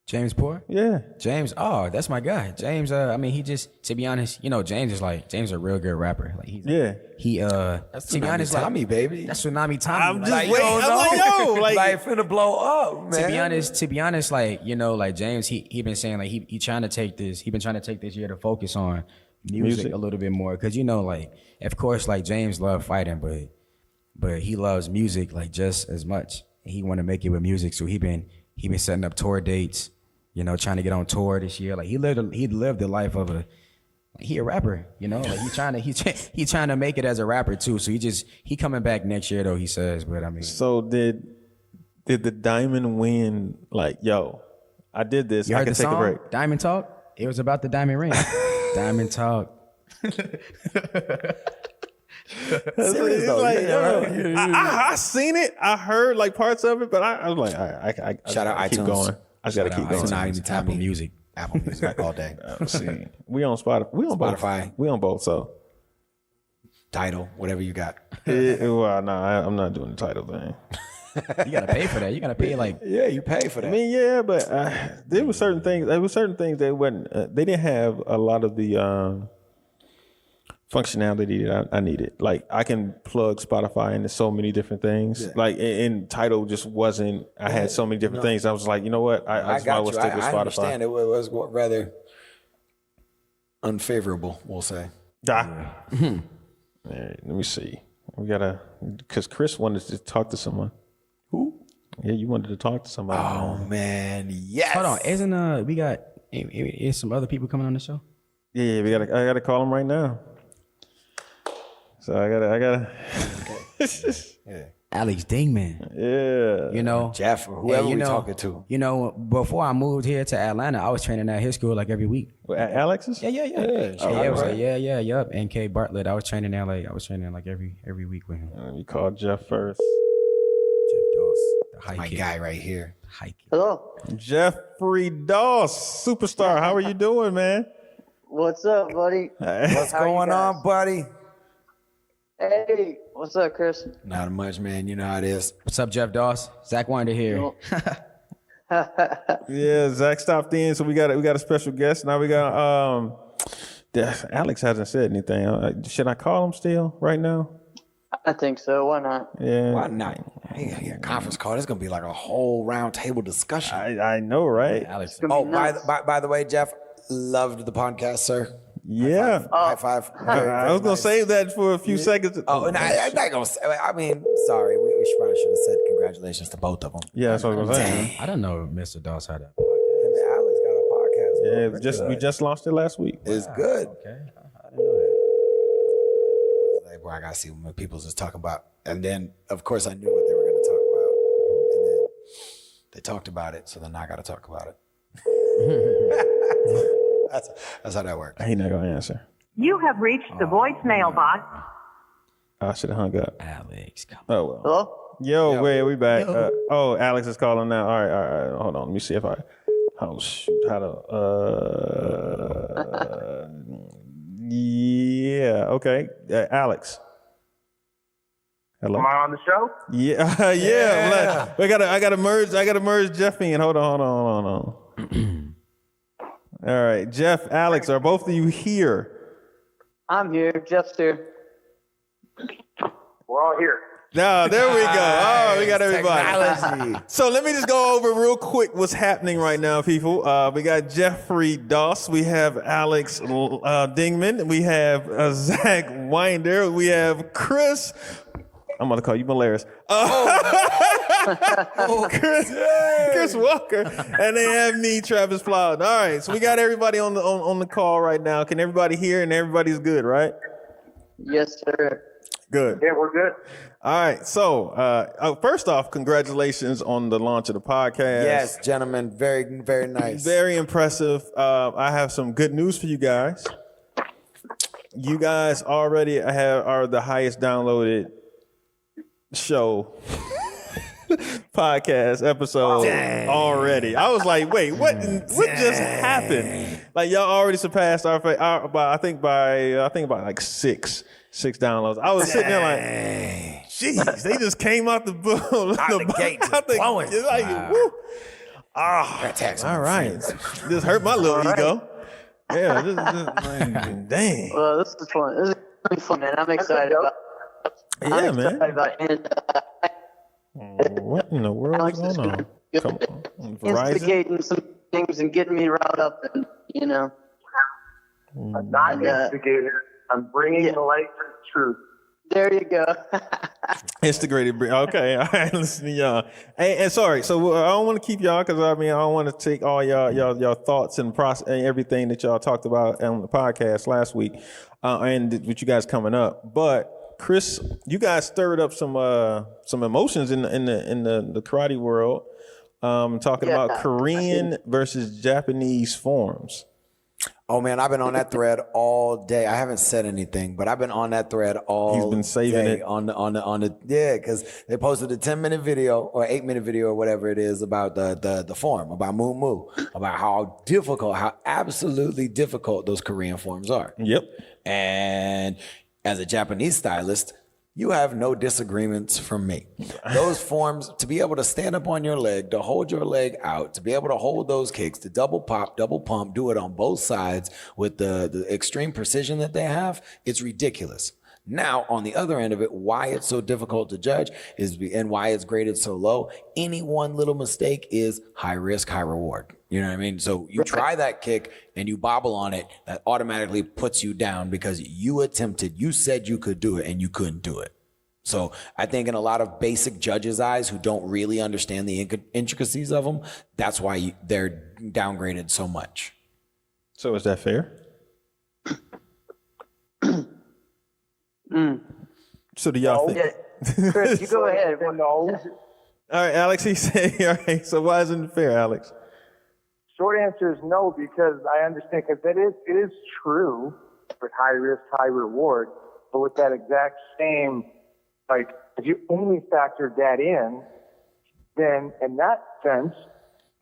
James Poor? Yeah. James, that's my guy. James, he just, to be honest, James is a real good rapper. Like that's to be honest, Tommy, baby. That's Tsunami Tommy. I'm just waiting. I'm like finna blow up, man. To be honest, like James, he been saying like he trying to take this year to focus on music a little bit more. Cause of course, like James loved fighting, but he loves music like just as much. He want to make it with music. So he been setting up tour dates. Trying to get on tour this year. Like he lived the life of a rapper. Like he trying to make it as a rapper too. So he coming back next year though. He says, but I mean. So did the Diamond win? Like, yo, I did this. I can take a break. Diamond Talk. It was about the diamond ring. Diamond Talk. Serious though. I seen it. I heard like parts of it, but I was like, all right, I shout out keep iTunes. going. I just gotta keep going. Apple Music. Apple Music all day. See, we on Spotify. We on Spotify. Both. We on both. So Tidal, whatever you got. Well, no, I'm not doing the Tidal thing. You gotta pay for that. You gotta pay like. Yeah, you pay for that. I mean, yeah, but there were certain things. There were certain things that wasn't. They didn't have a lot of the functionality that I needed. Like I can plug Spotify into so many different things. Yeah. Like and Tidal just wasn't. I had so many different things. I was like, you know what? I just might as well stick with Spotify. I understand it was rather unfavorable. We'll say. Yeah. All right, let me see. We gotta because Chris wanted to talk to someone. Who? Yeah, you wanted to talk to somebody. Oh man, yes. Hold on, isn't we got is some other people coming on the show? Yeah, I gotta call them right now. So I gotta. Yeah. Alex Dingman. Yeah. Jeff or whoever we talking to. Before I moved here to Atlanta, I was training at his school like every week. Alex's? Yeah. It was yup. NK Bartlett. I was training there like every week with him. Let me call Jeff first. Jeff Doss, my guy right here. Hello. Jeffrey Doss, superstar. How are you doing, man? What's up, buddy? What's going on, buddy? Hey, what's up, Chris? Not much, man. You know how it is. What's up, Jeff Doss? Zach Winder here. Yeah, Zach stopped in, so we got a special guest. Now we got Alex hasn't said anything. Should I call him still right now? I think so. Why not? Yeah. Why not? Hey, a conference call. It's gonna be like a whole round table discussion. I know, right? Alex. Oh, by the way, Jeff, loved the podcast, sir. Yeah. High five. I was gonna save that for a few seconds. Oh, and I'm not gonna say. I mean, sorry. We probably should have said congratulations to both of them. Yeah, that's what I was saying. I don't know if Mr. Doss had a podcast. And Alex got a podcast. Bro. Yeah, we just launched it last week. It's good. Okay, I didn't know that. Like, boy, I gotta see what people was talking about, and then of course I knew what they were gonna talk about, and then they talked about it, so then I gotta talk about it. That's how that works. He's not gonna answer. You have reached the voicemail box. I should have hung up. Alex, come Oh well. Hello? Yo, wait, we back. Alex is calling now. All right. Hold on. Let me see if I. Oh shoot! How to? Yeah. Okay. Alex. Hello. Am I on the show? Yeah. Yeah. I gotta merge Jeff in. Hold on. All right, Jeff, Alex, are both of you here? I'm here. Jeff's here. We're all here. No, there we go. Oh, we got everybody. Technology. So let me just go over real quick what's happening right now, people. We got Jeffrey Doss. We have Alex Dingman. We have Zach Winder. We have Chris. I'm going to call you Malaris. Chris Walker. And they have me, Travis Plowden. All right, so we got everybody on the call right now. Can everybody hear? And everybody's good, right? Yes, sir. Good. Yeah, we're good. All right. So, first off, congratulations on the launch of the podcast. Yes, gentlemen. Very, very nice. Very impressive. I have some good news for you guys. You guys already are the highest downloaded show podcast episode already. I was like, wait, what just happened? Like y'all already surpassed our I think by like six downloads. I was sitting there like, jeez, they just came out the boom. Out the gate, just blowing. It's like, woo. All right. This hurt my little ego. Yeah, this like, dang. Well, this is fun. This is really fun, man. I'm excited about Yeah, man. and What in the world Alex is is going gonna on? Come on. Verizon? instigating some things and getting me riled up, and I'm not an instigator. I'm bringing the light for the truth. there you go. Integrated. Okay. All right. Listen to y'all. And sorry. So I don't want to keep y'all because I don't want to take all y'all thoughts and process and everything that y'all talked about on the podcast last week, and with you guys coming up. But Chris, you guys stirred up some emotions in the karate world, talking about Korean versus Japanese forms. Oh man, I've been on that thread all day. I haven't said anything, but I've been on that thread all He's been saving day it. on the because they posted a 10-minute video or 8-minute video or whatever it is about the form, about Moo Moo, about how absolutely difficult those Korean forms are. Yep. And as a Japanese stylist, you have no disagreements from me. Those forms, to be able to stand up on your leg, to hold your leg out, to be able to hold those kicks, to double pop, double pump, do it on both sides with the extreme precision that they have, it's ridiculous. Now, on the other end of it, why it's so difficult to judge and why it's graded so low, any one little mistake is high risk, high reward. You know what I mean? So you try that kick and you bobble on it, that automatically puts you down because you said you could do it and you couldn't do it. So I think in a lot of basic judges' eyes who don't really understand the intricacies of them, that's why they're downgraded so much. So is that fair? So do y'all think? Yeah. Chris, you go ahead. No. All right, Alex, he said, all right, so why isn't it fair, Alex? Short answer is no, because I understand, because it is true with high risk, high reward, but with that exact same, like, if you only factored that in, then in that sense,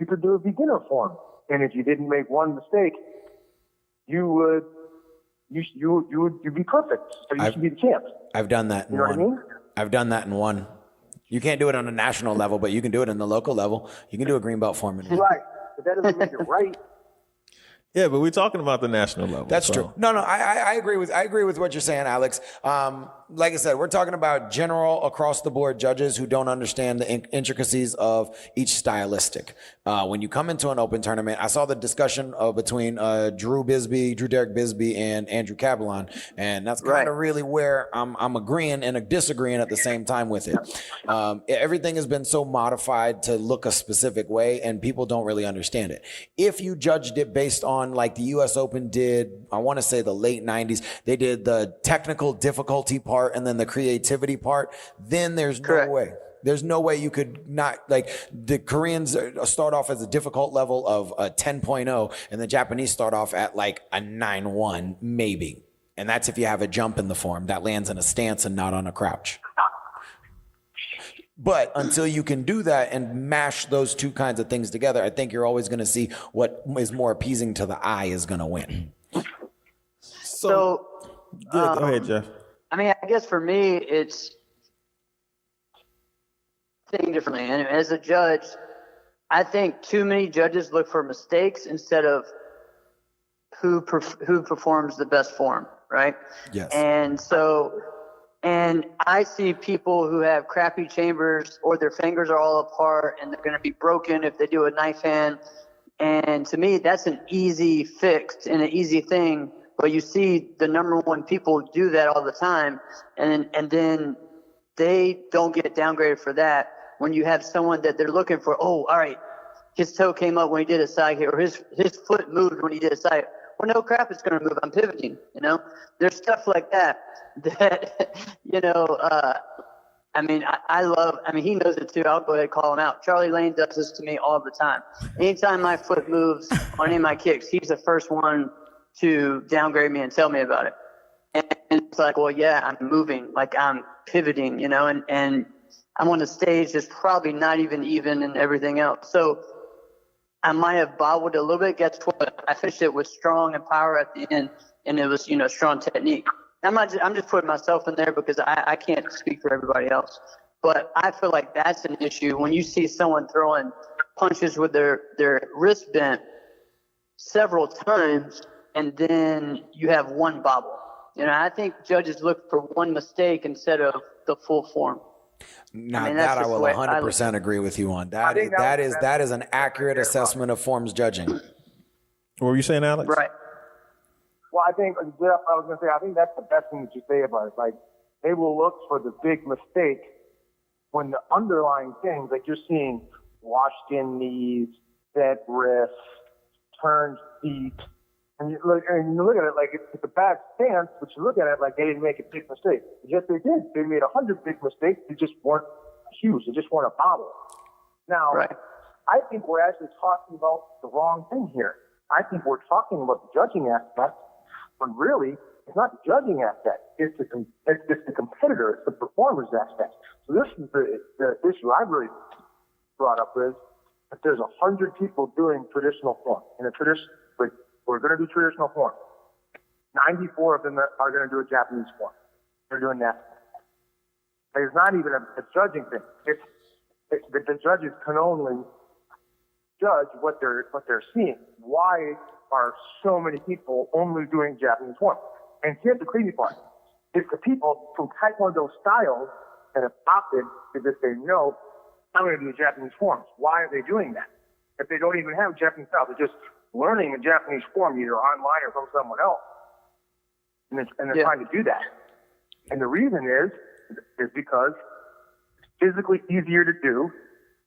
you could do a beginner form. And if you didn't make one mistake, you'd be perfect. So you should be the champ. I've done that in You know one. what I mean? I've done that in one. You can't do it on a national level, but you can do it in the local level. You can do a green belt form in one. Right. But that doesn't make it right. Yeah, but we're talking about the national level. That's true. No, I agree with what you're saying, Alex. Like I said, we're talking about general across the board judges who don't understand the intricacies of each stylistic. When you come into an open tournament, I saw the discussion between Drew Derek Bisbee, and Andrew Cabalon, and that's kind of really where I'm agreeing and disagreeing at the same time with it. Everything has been so modified to look a specific way, and people don't really understand it. If you judged it based on like the U.S. Open did, I want to say the late 90s, they did the technical difficulty part and then the creativity part, then there's no way. There's no way you could not, like, the Koreans start off as a difficult level of a 10.0 and the Japanese start off at like a 9.1 maybe. And that's if you have a jump in the form that lands in a stance and not on a crouch. But until you can do that and mash those two kinds of things together, I think you're always going to see what is more appeasing to the eye is going to win. So, Yeah, go ahead, Jeff. I mean, I guess for me, it's thinking differently. And as a judge, I think too many judges look for mistakes instead of who performs the best form, right? Yes. And I see people who have crappy chambers or their fingers are all apart and they're going to be broken if they do a knife hand. And to me, that's an easy fix and an easy thing. But you see the number one people do that all the time. And then they don't get downgraded for that when you have someone that they're looking for, oh, all right, his toe came up when he did a side hit or his foot moved when he did a side hit. Well, no crap, it's going to move. I'm pivoting, you know? There's stuff like that, you know, I mean, he knows it too. I'll go ahead and call him out. Charlie Lane does this to me all the time. Anytime my foot moves on any of my kicks, he's the first one to downgrade me and tell me about it. And it's like, well, yeah, I'm moving, like I'm pivoting, you know, and I'm on the stage that's probably not even and everything else. So I might have bobbled a little bit. Guess what? I finished it with strong and power at the end, and it was, you know, strong technique. I'm just putting myself in there because I can't speak for everybody else. But I feel like that's an issue when you see someone throwing punches with their wrist bent several times, and then you have one bobble. You know, I think judges look for one mistake instead of the full form. Now, that I will 100% agree with you on. That is an accurate assessment of forms judging. What were you saying, Alex? Right. Well, I think, Jeff, I was going to say, I think that's the best thing that you say about it. Like, they will look for the big mistake when the underlying things, like you're seeing washed in knees, bent wrists, turned feet, and you look at it like it's a bad stance, but you look at it like they didn't make a big mistake. Yes, they did. They made 100 big mistakes. They just weren't huge. They just weren't a bobble. Now, right. I think we're actually talking about the wrong thing here. I think we're talking about the judging aspect, when really it's not the judging aspect. It's the competitor. It's the performer's aspect. So this is the issue I really brought up is that there's 100 people doing traditional form in a tradition. We're going to do traditional form. 94 of them are going to do a Japanese form. They're doing that. It's not even a judging thing. The judges can only judge what they're seeing. Why are so many people only doing Japanese form? And here's the crazy part. It's the people from Taekwondo styles that have opted to just say, no, I'm going to do Japanese forms. Why are they doing that? If they don't even have Japanese style, they're just learning a Japanese form either online or from someone else. And they're trying to do that. And the reason is because it's physically easier to do,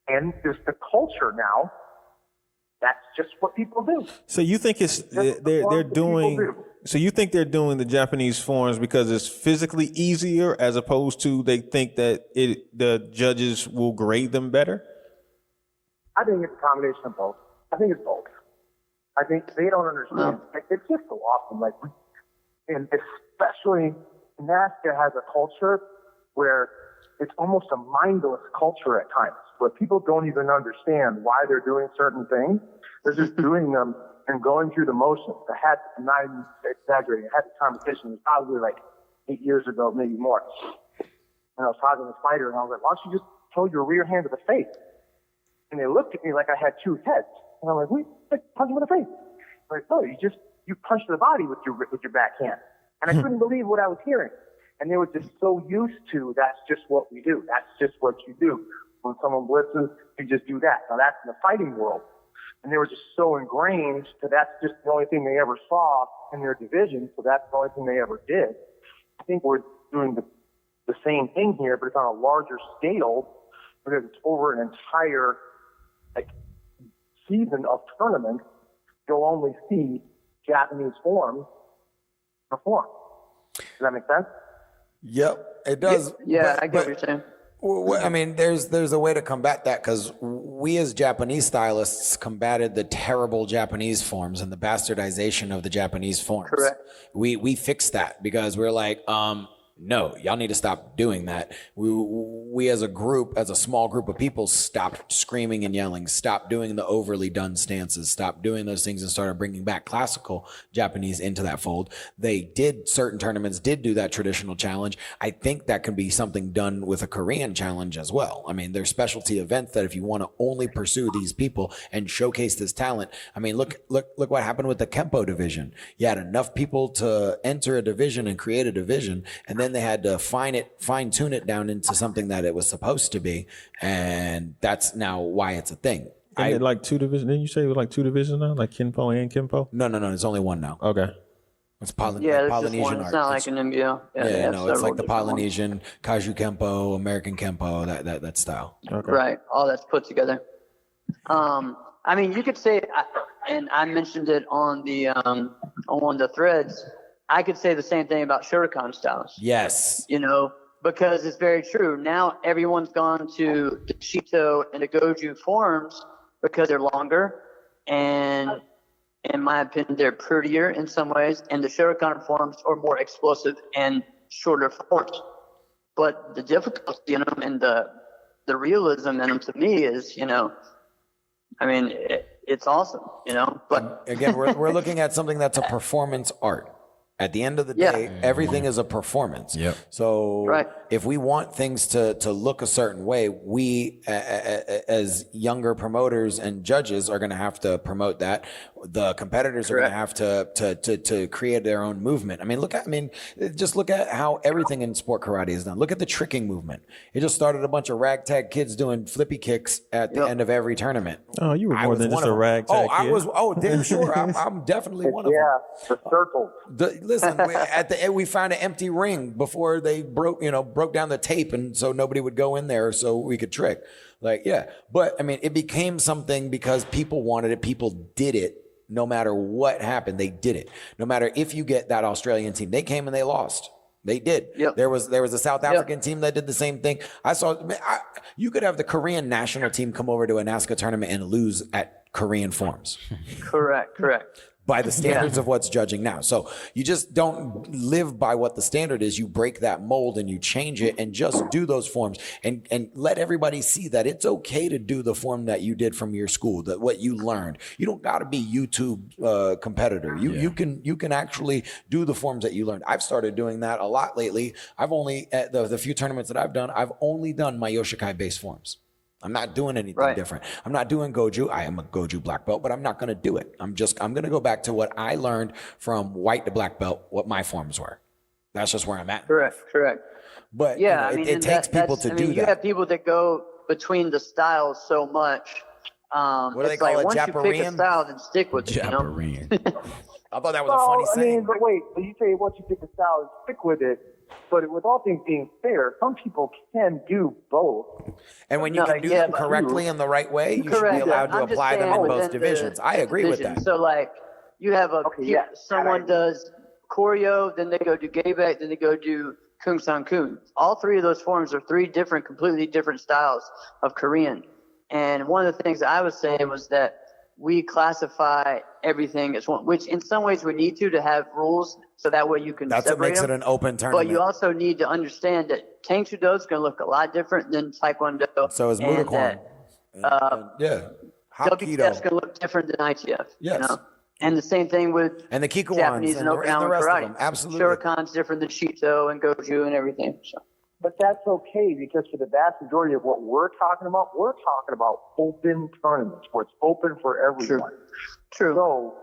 and there's the culture now. That's just what people do. So you think they're doing? So you think they're doing the Japanese forms because it's physically easier, as opposed to they think that the judges will grade them better? I think it's a combination of both. I think it's both. I think they don't understand. It's just so awesome. Like, and especially NASCAR has a culture where it's almost a mindless culture at times, where people don't even understand why they're doing certain things. They're just doing them and going through the motions. I'm not even exaggerating. I had this conversation, it was probably like 8 years ago, maybe more. And I was talking to the fighter, and I was like, why don't you just throw your rear hand to the face? And they looked at me like I had two heads. And I'm like, wait, punch him in the face. I'm like, no, you punched the body with your backhand. And I couldn't believe what I was hearing. And they were just so used to, that's just what we do. That's just what you do. When someone blitzes, you just do that. Now that's in the fighting world. And they were just so ingrained that that's just the only thing they ever saw in their division. So that's the only thing they ever did. I think we're doing the same thing here, but it's on a larger scale because it's over an entire season of tournaments. You'll only see Japanese forms perform. Does that make sense? Yep, it does. Yeah, I get what you're saying. Well, I mean, there's a way to combat that because we as Japanese stylists combated the terrible Japanese forms and the bastardization of the Japanese forms. Correct. We fixed that because we're like, no, y'all need to stop doing that. We as a group, as a small group of people, stopped screaming and yelling, stopped doing the overly done stances, stopped doing those things, and started bringing back classical Japanese into that fold. They did, certain tournaments did do that traditional challenge. I think that can be something done with a Korean challenge as well. I mean, there's specialty events that if you want to only pursue these people and showcase this talent, I mean, look what happened with the Kempo division. You had enough people to enter a division and create a division, and then they had to fine tune it down into something that it was supposed to be, and that's now why it's a thing. Isn't it like 2 divisions? Didn't you say it was like 2 divisions now, like Kenpo and Kempo? No, there's only one now. Okay. It's Yeah, there's just Polynesian one. art. It's not like an MBO. Yeah, no, it's like the several different ones. Polynesian, Kaju Kempo, American Kempo, that style. Okay. Right, all that's put together. I mean, you could say, and I mentioned it on the threads. I could say the same thing about Shuriken styles. Yes. You know, because it's very true. Now everyone's gone to the Shito and the Goju forms because they're longer, and in my opinion, they're prettier in some ways, and the Shuriken forms are more explosive and shorter forms. But the difficulty in them and the realism in them to me is, you know, I mean, it's awesome, you know. But Again, we're looking at something that's a performance art. At the end of the day, everything is a performance. Yep. So Right. if we want things to look a certain way, we as younger promoters and judges are going to have to promote that. The competitors are going to have to create their own movement. I mean, just look at how everything in sport karate is done. Look at the tricking movement. It just started a bunch of ragtag kids doing flippy kicks at the end of every tournament. Oh, you were I more was than one just of a them. ragtag kid. Damn sure. I'm definitely one of them. Yeah, the circles. Listen, at the end, we found an empty ring before they broke down the tape, and so nobody would go in there, so we could trick. Like, yeah, but I mean, it became something because people wanted it. People did it. No matter what happened, they did it. No matter if you get that Australian team, they came and they lost. They did. Yep. There was a South African team that did the same thing. You could have the Korean national team come over to a NASCAR tournament and lose at Korean forms. correct. By the standards of what's judging now. So you just don't live by what the standard is. You break that mold and you change it and just do those forms and let everybody see that it's okay to do the form that you did from your school, that what you learned. You don't got to be YouTube competitor. You can actually do the forms that you learned. I've started doing that a lot lately. I've only at the few tournaments that I've only done my Yoshikai based forms. I'm not doing anything different. I'm not doing Goju. I am a Goju black belt, but I'm not going to do it. I'm going to go back to what I learned from white to black belt, what my forms were. That's just where I'm at. Correct. But Yeah, you know, I mean, it takes people to do You that. have people that go between the styles so much. What do they It's call like it? once you pick a Japarian? style, then stick with it. You know? Japarine. I thought that was a funny I saying. mean, but wait, so you say once you pick a style, you stick with it. But with all things being fair, some people can do both. And when you No, can do yeah, them but- correctly in the right way, you should be Correct. allowed to I'm just apply them saying in both within divisions. the I agree with division. that. So like you have someone right. does choreo, then they go do Gaebek, then they go do Kung San Kun. All three of those forms are three completely different styles of Korean. And one of the things I was saying was that we classify everything as one, which in some ways we need to have rules so that way you can That's what separate makes them. it an open tournament. But you also need to understand that Tang Soo Do is going to look a lot different than Taekwondo. So is and Mutaquan. that, Yeah. WTF is Hapkido. going to look different than ITF. Yes. You know? And the same thing with And the Kikuans Japanese and and the Okinawan rest of karate. them. Absolutely. Shuriken's different than Shito and Goju and everything. So. But that's okay because for the vast majority of what we're talking about open tournaments where it's open for everyone. True. So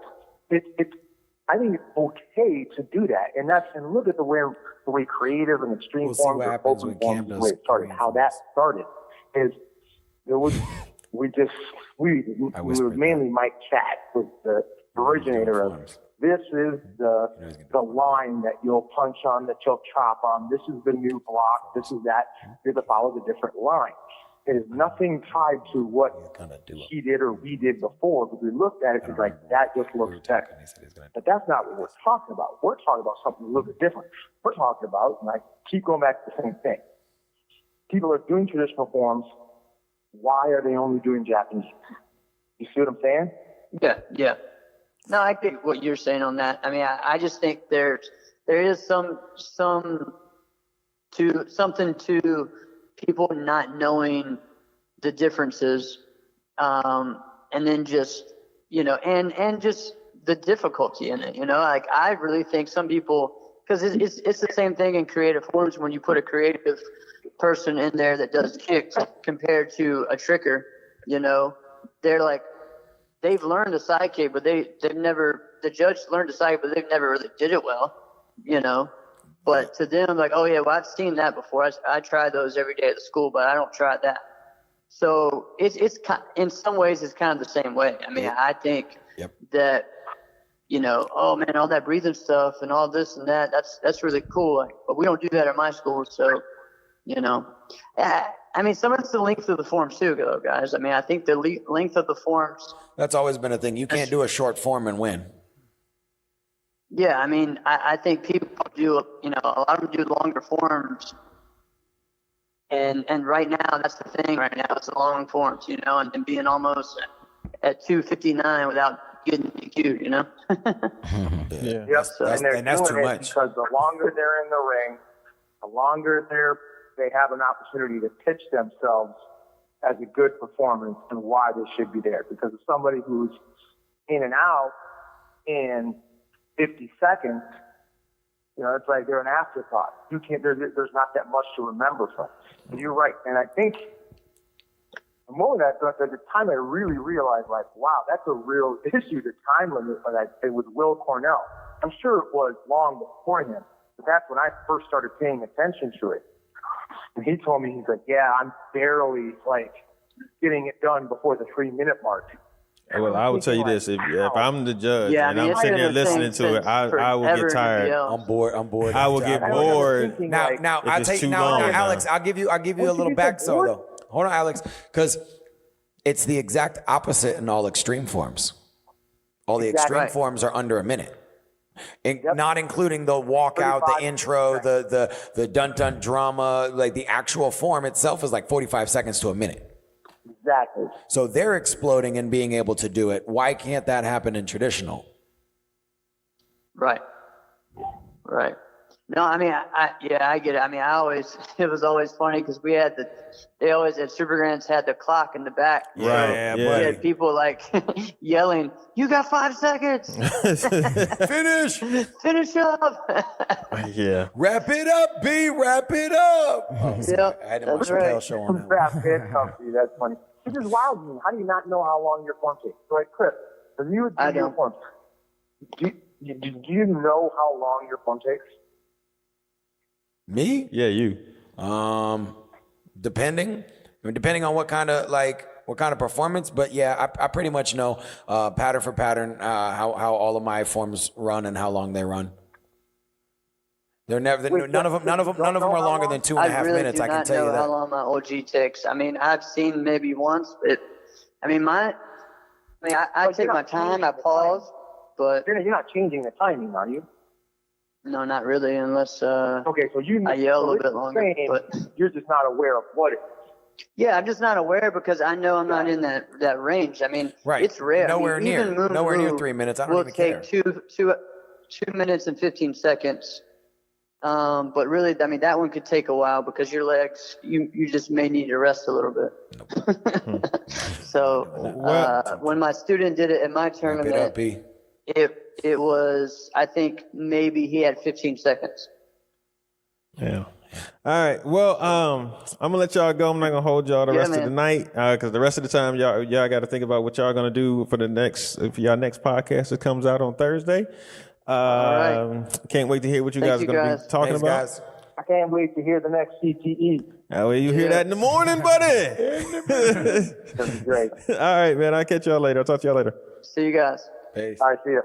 I think it's okay to do that. And look at the way creative and extreme We'll see forms what or happens open when Cam forms, the does way it started, Korean how that started is there was we whispered were mainly Mike Chat was the originator of forms. this is the line that you'll punch on, that you'll chop on. This is the new block. This is that. You have to follow the different line. It is nothing tied to what he did or we did before, because we looked at it and like, that just looks better. But that's not what we're talking about. We're talking about something a little bit different. We're talking about, and I keep going back to the same thing, people are doing traditional forms, why are they only doing Japanese? You see what I'm saying? Yeah. No, I get what you're saying on that. I mean, I just think there is something to people not knowing the differences, and then just and just the difficulty in it. Like I really think some people, because it's the same thing in creative forms when you put a creative person in there that does kicks compared to a tricker. They're like, they've learned a side kick, but the judge learned a side kick, but they've never really did it well, But to them, like, oh yeah, well I've seen that before. I try those every day at the school, but I don't try that. So it's in some ways it's kind of the same way. I mean, I think that oh man, all that breathing stuff and all this and that's really cool. Like, but we don't do that at my school, so I mean, some of it's the length of the forms too, though, guys. I mean, I think the length of the forms. That's always been a thing. You can't do a short form and win. Yeah, I mean, I think people do, a lot of them do longer forms. And right now, that's the thing right now. It's the long forms, and being almost at 259 without getting DQ'd, Yeah. Yep. And that's too much. Because the longer they're in the ring, the longer they have an opportunity to pitch themselves as a good performance and why they should be there. Because if somebody who's in and out in 50 seconds, it's like they're an afterthought. You can't. There's not that much to remember from. And you're right. And I think the moment at the time I really realized, like, wow, that's a real issue. The time limit. It was Will Cornell. I'm sure it was long before him, but that's when I first started paying attention to it. And he told me, he's like, yeah, I'm barely getting it done before the 3-minute mark. Well, I will tell you this: if I'm the judge and I'm sitting there listening to it, I will get tired. I'm bored. I will get bored. Now Alex, I'll give you a little back though. Hold on, Alex, because it's the exact opposite in all extreme forms. All the extreme forms are under a minute. Not including the walkout, the intro, the dun-dun drama, like the actual form itself is like 45 seconds to a minute. Exactly. So they're exploding and being able to do it. Why can't that happen in traditional? Right. No, I mean, I get it. I mean, it was always funny because they always at Super Grands had the clock in the back. Right. We had people yelling, "You got 5 seconds! Finish up!" Yeah. Wrap it up, B. Wrap it up. Yep, I had to watch the Chappelle show on that. Wrap it up, B. That's funny. It just wild to me. How do you not know how long your form takes? So, Chris, if you would do your form, do you know how long your form takes? Me? Yeah, you. Depending on what kind of performance, but yeah, I pretty much know pattern for pattern how all of my forms run and how long they run. They're never none of them are longer than 2.5 minutes. I can tell you that. I really do not know how long my OG takes. I mean, I've seen maybe once, but I take my time. I pause, but you're not changing the timing, are you? No, not really, unless okay, so I yell a little bit longer. But you're just not aware of what it is. Yeah, I'm just not aware because I know I'm not in that range. I mean, it's rare. Nowhere near 3 minutes. I don't even care. Will take 2 minutes and 15 seconds. But really, I mean, that one could take a while because your legs, you just may need to rest a little bit. So when my student did it in my tournament, it was, I think maybe he had 15 seconds. Yeah. All right. Well, I'm gonna let y'all go. I'm not gonna hold y'all the rest of the night because the rest of the time y'all got to think about what y'all gonna do for y'all next podcast that comes out on Thursday. All right. Can't wait to hear what you guys are gonna be talking about. Guys. I can't wait to hear the next CTE. Well, you hear that in the morning, buddy. That'll be great. All right, man. I'll catch y'all later. I'll talk to y'all later. See you guys. Peace. All right, see ya.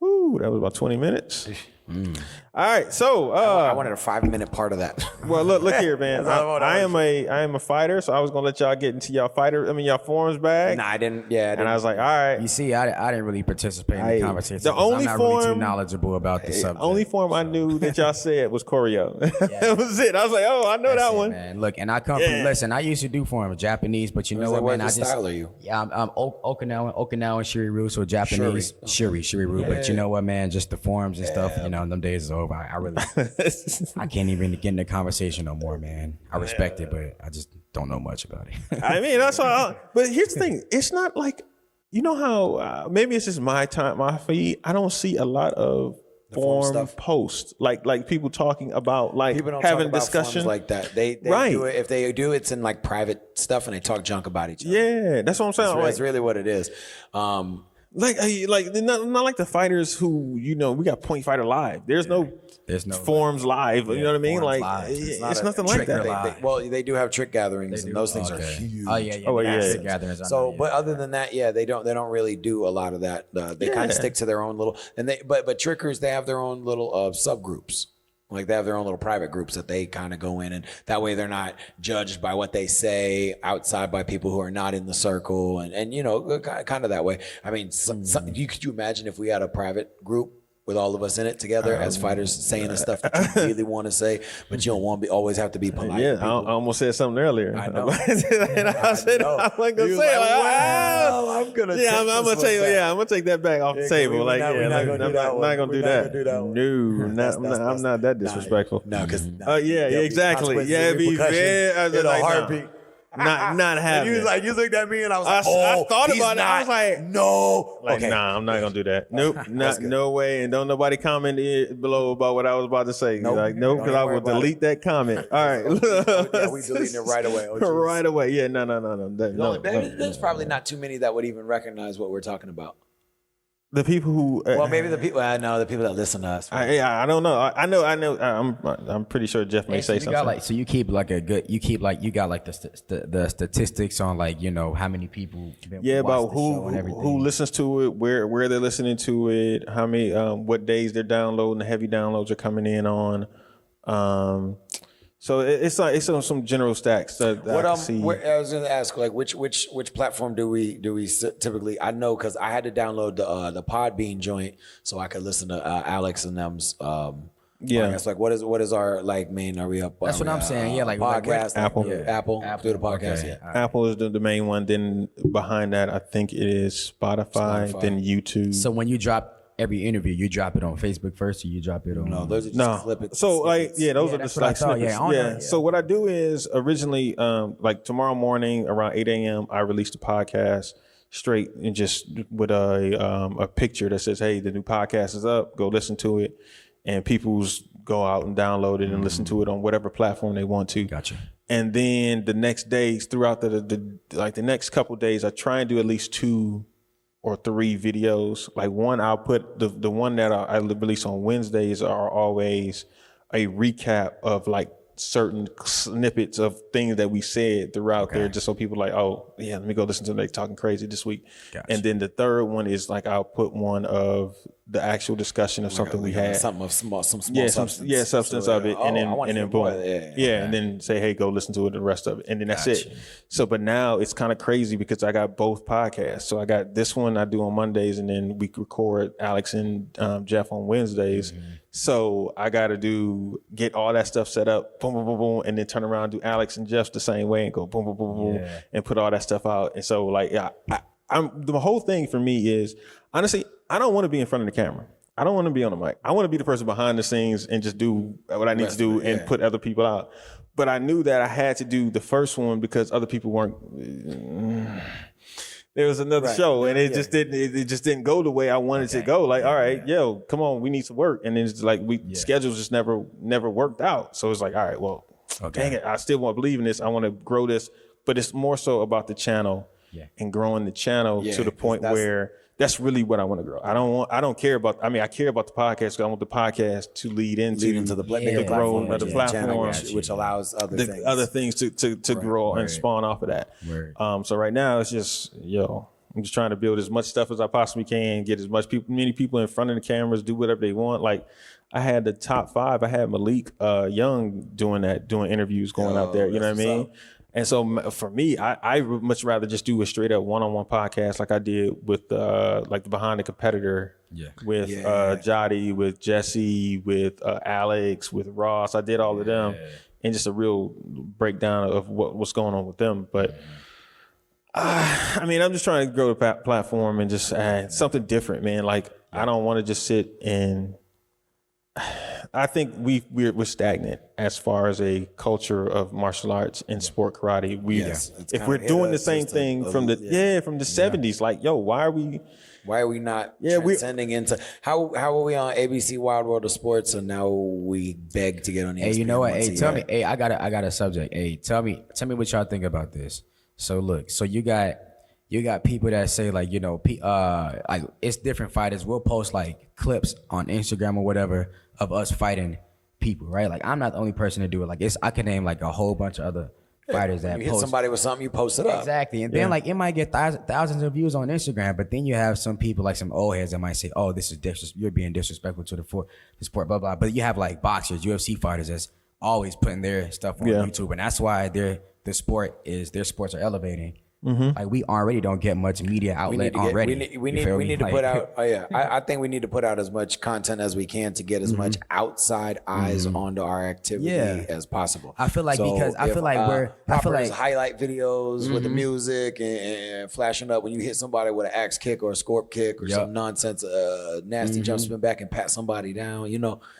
Woo, that was about 20 minutes. All right, so I wanted a 5-minute part of that. well, look here, man. That's all I I am a fighter, so I was gonna let y'all get into y'all forums bag. Nah, I didn't. Yeah, and I was like, all right. You see, I didn't really participate in the conversation. The only I'm not really form- too knowledgeable about the subject. Only form I knew that y'all said was choreo. That was it. I was like, oh, I know That's that it, one. man. Look, and I come from. Listen, I used to do form Japanese, but you know what, man? What style are you? Yeah, I'm Okinawan Shuri-ryu, so Japanese Shuri-ryu. But you know what, man? Just the forms and stuff. You know, them days is over. I really, I can't even get in the conversation no more, man. I respect it, but I just don't know much about it. I mean, that's all. But here's the thing: it's not like, you know how maybe it's just my feed. I don't see a lot of form form stuff. posts like people talking about People don't having talk about discussion forums like that. They Right. do it. If they do, it's in like private stuff, and they talk junk about each other. Yeah, that's what I'm saying. That's really what it is. Like not like the fighters who, you know, we got Point Fighter Live. There's no forums live. You know what I mean? forums Like live. it's nothing like Trigger that. live. Well, they do have trick gatherings, and those things are huge. Oh yeah. Oh, yeah. Massive gatherings. I So, know, yeah. but other than that, yeah, they don't really do a lot of that. They kind of stick to their own little, and but trickers, they have their own little subgroups. Like they have their own little private groups that they kind of go in, and that way they're not judged by what they say outside by people who are not in the circle, and you know, kind of that way. I mean, could you imagine if we had a private group with all of us in it together as fighters saying the stuff that you really want to say, but you don't want to always have to be polite. Yeah, I almost said something earlier. I know. And I said I wasn't gonna You say it. like, Like, well, I'm gonna. yeah, I'm gonna tell you. Yeah, I'm gonna take that back off the table. Like, we're not gonna do that one. Not gonna do We're not that. gonna do that one. No, I'm not that disrespectful. No, because exactly. Yeah, it'd be very in a heartbeat. Not having. And you looked at me, and I was I like, thought he's about it. I was like, no. Like, Okay. nah, I'm not gonna do that. Nope, no way. And don't nobody comment below about what I was about to say. Nope. Like, nope, Don't because I even will worry about delete that comment. All right, Yeah, we deleting it right away. Oh, geez. right away. Yeah, no. There's probably not too many that would even recognize what we're talking about. The people who, Well, maybe the people. I know the people that listen to us. I don't know. I know. I'm pretty sure Jeff may So say you something. got like, so you keep like you got like the statistics on, like, you know, how many people Yeah, watch about the show and everything. who listens to it, where they're listening to it, how many, what days they're downloading, the heavy downloads are coming in on. So it's on some general stacks that I can see. I was going to ask, like, which platform do we typically? I know because I had to download the Podbean joint so I could listen to Alex and them's. Podcast. Like, what is our like main? Are we up? That's what I'm saying. Yeah, like podcast. Apple. Apple through the podcast. Okay. Yeah. Apple is the main one. Then behind that, I think it is Spotify. Then YouTube. So when you drop every interview, you drop it on Facebook first, or you drop it on? No, those are just snippets. So like, yeah, those are that's the what I like thought. snippets. Yeah, I don't know. So what I do is originally, like tomorrow morning around 8 a.m., I release the podcast straight and just with a picture that says, "Hey, the new podcast is up. Go listen to it." And people's go out and download it and listen to it on whatever platform they want to. Gotcha. And then the next days, throughout the next couple of days, I try and do at least 2 or 3 videos. Like one, I'll put the one that I release on Wednesdays are always a recap of like certain snippets of things that we said throughout there, just so people like, oh yeah, let me go listen to them. They talking crazy this week. Gotcha. And then the third one is like I'll put one of the actual discussion of something we had, some small substance So, of it, and then boom, and then say, hey, go listen to it, the rest of it, and then that's it. So, but now it's kind of crazy because I got both podcasts. So I got this one I do on Mondays, and then we record Alex and Jeff on Wednesdays. So I got to get all that stuff set up, boom, boom, boom, boom, and then turn around and do Alex and Jeff's the same way and go boom, boom, boom, boom, and put all that stuff out. And so like, I'm the whole thing for me is honestly, I don't want to be in front of the camera. I don't want to be on the mic. I want to be the person behind the scenes and just do what I need to do and put other people out. But I knew that I had to do the first one because other people weren't. There was another show and it just didn't go the way I wanted to go. Like, all right, yo, come on, we need to work. And then it's like schedules just never worked out. So it's like, all right, well, dang it, I still want to believe in this. I want to grow this, but it's more so about the channel and growing the channel to the point where that's really what I want to grow. I don't care about. I mean, I care about the podcast because I want the podcast to lead into the growth of the platform, which allows other things to grow and spawn off of that. So right now it's just I'm just trying to build as much stuff as I possibly can, get as many people in front of the cameras, do whatever they want. Like I had the top 5. I had Malik Young doing interviews, going out there. You know what I mean? And so for me, I would much rather just do a straight up one-on-one podcast like I did with like the Behind the Competitor with Jotty, with Jesse, with Alex, with Ross. I did all of them, and just a real breakdown of what's going on with them. But I mean, I'm just trying to grow the platform and just something different, man. Like I don't want to just sit and. I think we're stagnant as far as a culture of martial arts and sport karate. If we're doing the same thing from the 70s, like why are we not transcending into how are we on ABC Wild World of Sports and now we beg to get on ESPN? Hey, you know what? Hey, tell me. Hey, I got a subject. Hey, tell me what y'all think about this. So look, you got people that say like, like it's different fighters. We'll post like clips on Instagram or whatever of us fighting people, right? Like I'm not the only person to do it. Like I can name like a whole bunch of other fighters that you post. hit somebody with something, you post it up. Exactly. And then like it might get thousands of views on Instagram, but then you have some people like some old heads that might say, oh, this is you're being disrespectful to the sport, blah, blah. But you have like boxers, UFC fighters that's always putting their stuff on YouTube. And that's why their sports are elevating. Like we already don't get much media outlet already. We need to put out. I think we need to put out as much content as we can to get as much outside eyes onto our activity as possible. I feel like highlight videos with the music and flashing up when you hit somebody with an axe kick or a scorp kick or some nonsense, nasty jump spin back and pat somebody down.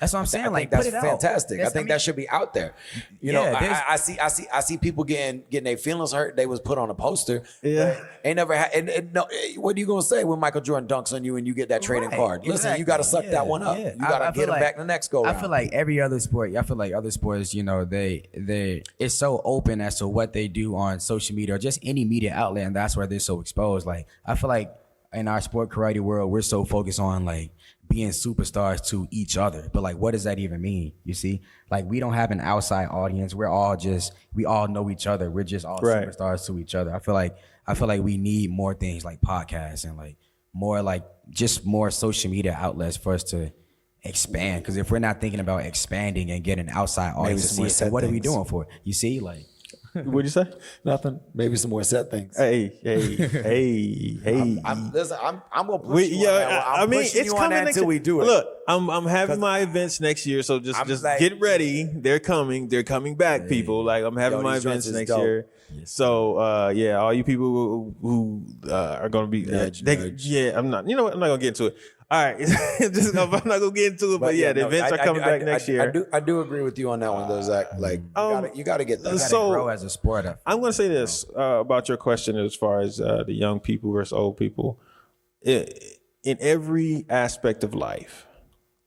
That's what I'm saying. I think that's fantastic. I think that should be out there. I see people getting their feelings hurt. They was put on a poster. Ain't never had. And no, what are you gonna say when Michael Jordan dunks on you and you get that trading card? Listen, you got to suck that one up. You got to get him back the next go round. I feel like every other sport. I feel like other sports. They it's so open as to what they do on social media or just any media outlet, and that's why they're so exposed. Like I feel like in our sport karate world, we're so focused on like being superstars to each other. But like, what does that even mean? You see, like we don't have an outside audience. We all know each other. We're just all superstars to each other. I feel like we need more things like podcasts and like more social media outlets for us to expand. Because if we're not thinking about expanding and getting an outside audience to see it, then what are we doing for it? You see, like. What'd you say? Nothing. Maybe some more set things. Hey. I'm gonna push you on that. I'm pushing you on that until we do it. Look, I'm having my events next year, so just like, get ready. They're coming. They're coming back, people. Like I'm having my events next year. So all you people who are gonna be I'm not. You know what? I'm not gonna get into it. All right, I'm not gonna get into it, but the events are coming back next year. I do agree with you on that one, though, Zach. Like you gotta get that. So grow as a sport. I'm gonna say this about your question as far as the young people versus old people. In every aspect of life,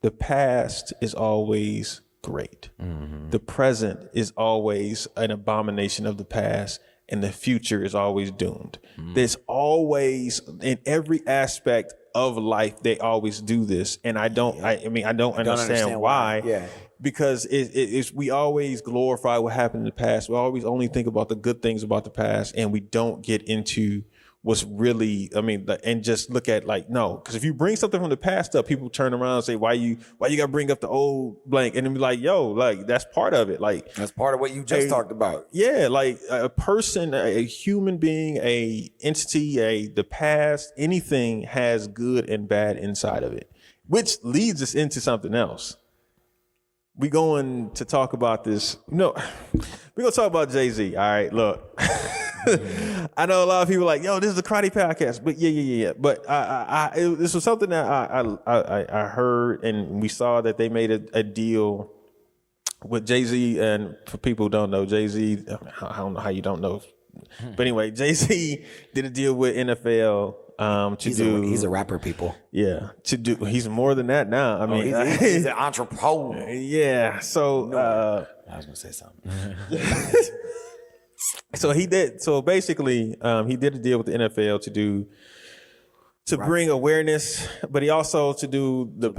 the past is always great. The present is always an abomination of the past, and the future is always doomed. There's always, in every aspect of life, they always do this, and I don't understand why. Yeah. Because it's we always glorify what happened in the past. We always only think about the good things about the past, and we don't get into what's really, and just look at no, because if you bring something from the past up, people turn around and say, why you gotta bring up the old blank, and then be like, that's part of it. Like that's part of what you just talked about. Yeah, like a person, a human being, a entity, the past, anything has good and bad inside of it, which leads us into something else. We going to talk about this. No, we're gonna talk about Jay-Z. All right, look. I know a lot of people are like, this is a karate podcast, but yeah. But this was something that I heard, and we saw that they made a deal with Jay-Z. And for people who don't know, Jay-Z, I don't know how you don't know, but anyway, Jay-Z did a deal with NFL he's a rapper, people. Yeah, he's more than that now. He's an entrepreneur. Yeah, so I was gonna say something. So he did. So basically, he did a deal with the NFL to bring awareness, but he also to do the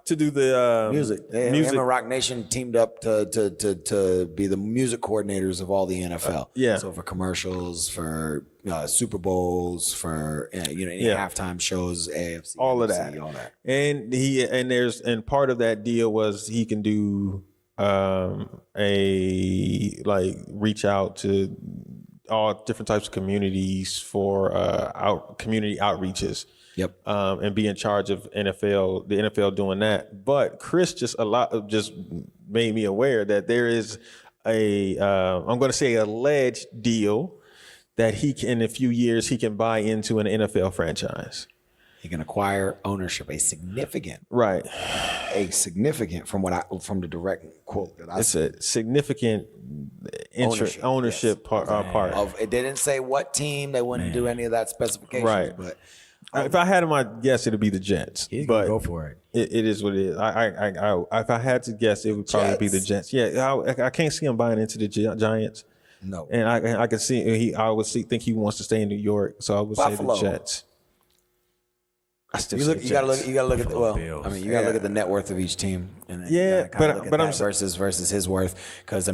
to do the music. music. Him and Rock Nation teamed up to be the music coordinators of all the NFL. Yeah. So for commercials, for Super Bowls, for any halftime shows, AFC, all of NFC, that. all that. And part of that deal was he can do reach out to all different types of communities for community outreaches. Yep. And be in charge of the NFL doing that. But Chris just made me aware that there is I'm going to say alleged deal that he can, in a few years, he can buy into an NFL franchise. He can acquire ownership, a significant from the direct quote that I it's said. a significant ownership yes. part. It didn't say what team. They wouldn't do any of that specification. Right. But If I had him, I'd guess it'd be the Jets. He's but gonna go for it. It is what it is. If I had to guess, it would probably be the Jets. Yeah, I can't see him buying into the Giants. No. And I can see think he wants to stay in New York, so I would Buffalo. say the Jets. I still You gotta look at Buffalo Bills. you gotta look at the net worth of each team. And then Yeah, you gotta kinda look at but I'm that versus his worth, because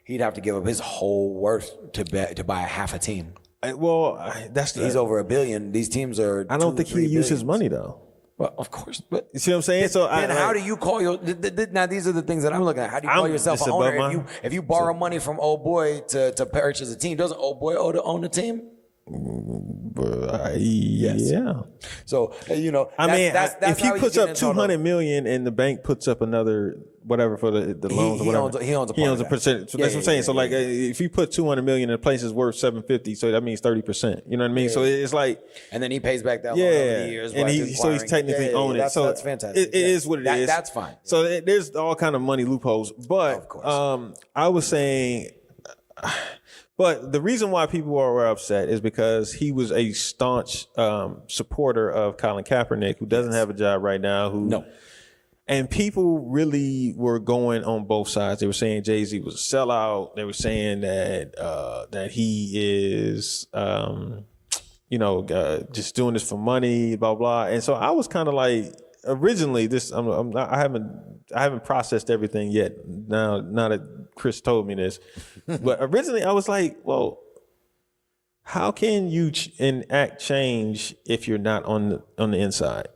he'd have to give up his whole worth to buy a half a team. He's over $1 billion. These teams are. I don't think he used his money though. Well, of course, but You see what I'm saying? So then how do you call your? Now these are the things that I'm looking at. How do you call yourself just an above owner? mine. If you borrow money from old boy to purchase a team, doesn't old boy own the team? Yeah. So that's if he how he's puts getting up into all the- $200 million and the bank puts up another whatever for the loans or he whatever, owns a part of that. percentage. So Yeah, that's what I'm yeah, saying. yeah, So like, if you put $200 million and the place is worth $750, so that means 30%. You know what I mean? So it's like, and then he pays back that loan over the years. and he's technically owning it. So that's fantastic. It is what it is. That's fine. So there's all kind of money loopholes, but Of course. I was saying. But the reason why people were upset is because he was a staunch supporter of Colin Kaepernick, who doesn't have a job right now. And people really were going on both sides. They were saying Jay-Z was a sellout. They were saying that he is, just doing this for money, blah blah. And so I was kind of like, originally, I haven't processed everything yet. Now that Chris told me this, but originally I was like, well, how can you enact change if you're not on the inside?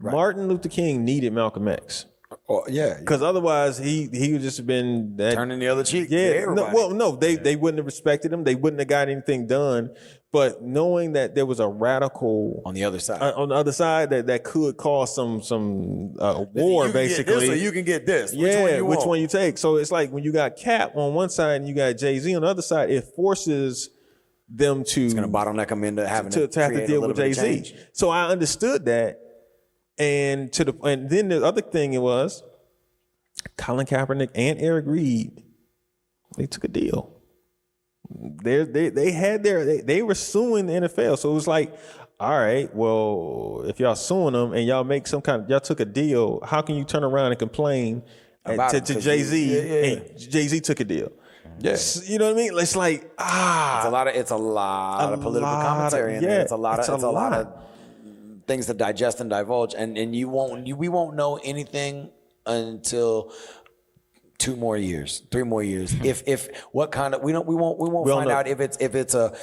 Right. Martin Luther King needed Malcolm X. Oh, yeah. Because otherwise he would just have been that, turning the other cheek. Yeah. They wouldn't have respected him. They wouldn't have got anything done. But knowing that there was a radical on the other side, that could cause some war, basically. So you can get this. Which one you take? So it's like when you got Cap on one side and you got Jay-Z on the other side, it forces them to. It's going to bottleneck them into having to have to deal with Jay-Z. So I understood that. And then the other thing it was Colin Kaepernick and Eric Reed, they took a deal. They were suing the NFL. So it was like, all right, well, if y'all suing them and y'all make y'all took a deal, how can you turn around and complain to Jay-Z? And Jay-Z took a deal. Yes, you know what I mean. It's like it's a lot of political commentary in there. It's a lot of things to digest and divulge, and we won't know anything until 2 more years, 3 more years. If what kind of we won't find out if it's a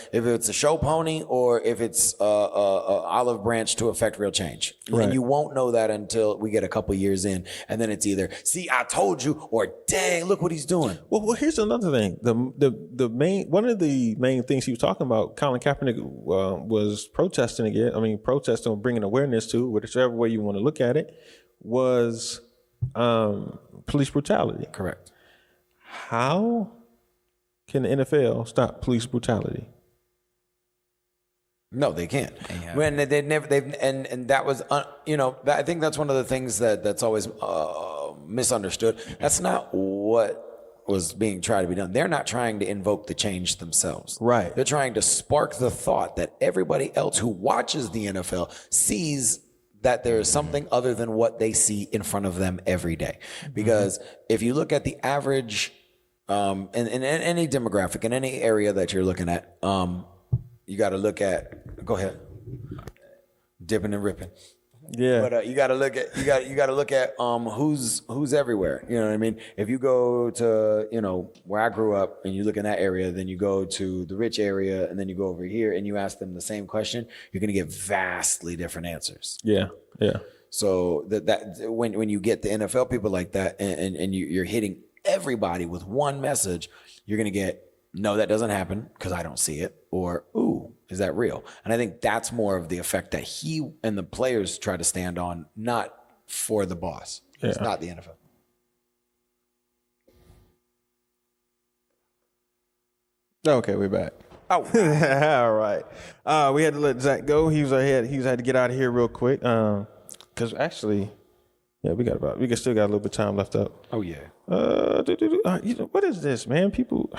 show pony or if it's a olive branch to affect real change. Right. And you won't know that until we get a couple years in, and then it's either see I told you or dang look what he's doing. Well, here's another thing. The main one of the main things he was talking about, Colin Kaepernick was protesting again. I mean, protesting or bringing awareness to, whichever way you want to look at it, was police brutality. Correct. How can the NFL stop police brutality? No, they can't. When and that was I think that's one of the things that's always misunderstood. That's not what was being tried to be done. They're not trying to invoke the change themselves. Right. They're trying to spark the thought that everybody else who watches the NFL sees that there is something other than what they see in front of them every day. Because if you look at the average, in any demographic, in any area that you're looking at, you got to look at, go ahead, dipping and ripping. Yeah. But you got to look at who's everywhere. You know what I mean? If you go to where I grew up and you look in that area, then you go to the rich area, and then you go over here and you ask them the same question, you're going to get vastly different answers. Yeah. Yeah. So that when you get the NFL people like that, and you're hitting everybody with one message, you're going to get, no, that doesn't happen because I don't see it, or, ooh, is that real? And I think that's more of the effect that he and the players try to stand on, not for the boss. Yeah. It's not the NFL. Okay, we're back. Oh, all right. We had to let Zach go. He had to get out of here real quick. Because actually, yeah, we still got a little bit of time left up. Oh yeah. What is this, man? People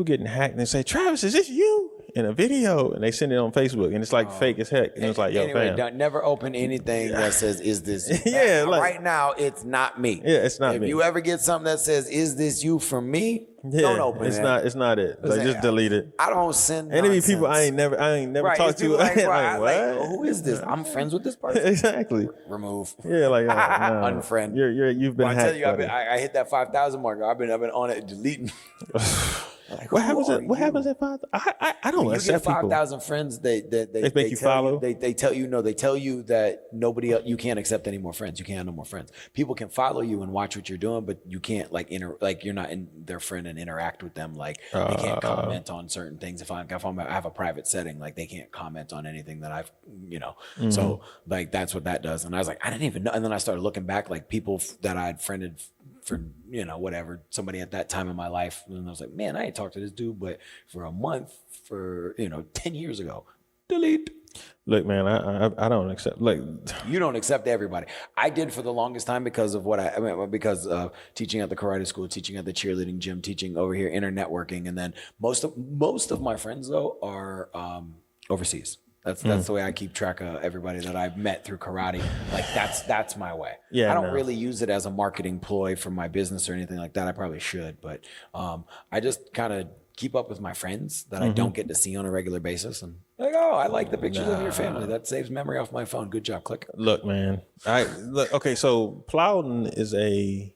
getting hacked and they say, Travis, is this you? In a video, and they send it on Facebook, and it's like fake as heck. And it's like, yo, anyway, fam. don't never open anything that says, is this you? Yeah, like, right now, it's not me. Yeah, it's not me. If you ever get something that says, is this you from me? Yeah, don't open it's it. It's not it. Like, just delete it. I don't send And it be nonsense. people I ain't never right, talked to. Like, like, what? Who is this? I'm friends with this person. Exactly. Remove. Yeah, like unfriend. You've been I hacked. tell you, I hit that 5,000 mark. I've been on it deleting. Like, what happens at 5,000? I don't When you get accept people. 5,000 friends, they make you follow. They tell you they tell you that nobody else, you can't accept any more friends. You can't have no more friends. People can follow you and watch what you're doing, but you can't you're not their friend and interact with them. Like they can't comment on certain things. If I have a private setting, like they can't comment on anything that I've So like that's what that does. And I was like, I didn't even know. And then I started looking back, like people that I had friended for whatever, somebody at that time in my life, and I was like, man, I ain't talked to this dude but for a month for 10 years ago. Delete. Look, man, I don't accept, like, you don't accept everybody. I did for the longest time because of because of teaching at the karate school, teaching at the cheerleading gym, teaching over here, networking, and then most of my friends though are overseas. That's the way I keep track of everybody that I've met through karate. Like that's my way. Yeah, I don't really use it as a marketing ploy for my business or anything like that. I probably should, but I just kind of keep up with my friends that I don't get to see on a regular basis, and like, oh, I like the pictures of your family. That saves memory off my phone. Good job, click. Look, man. Okay, so Plowden is a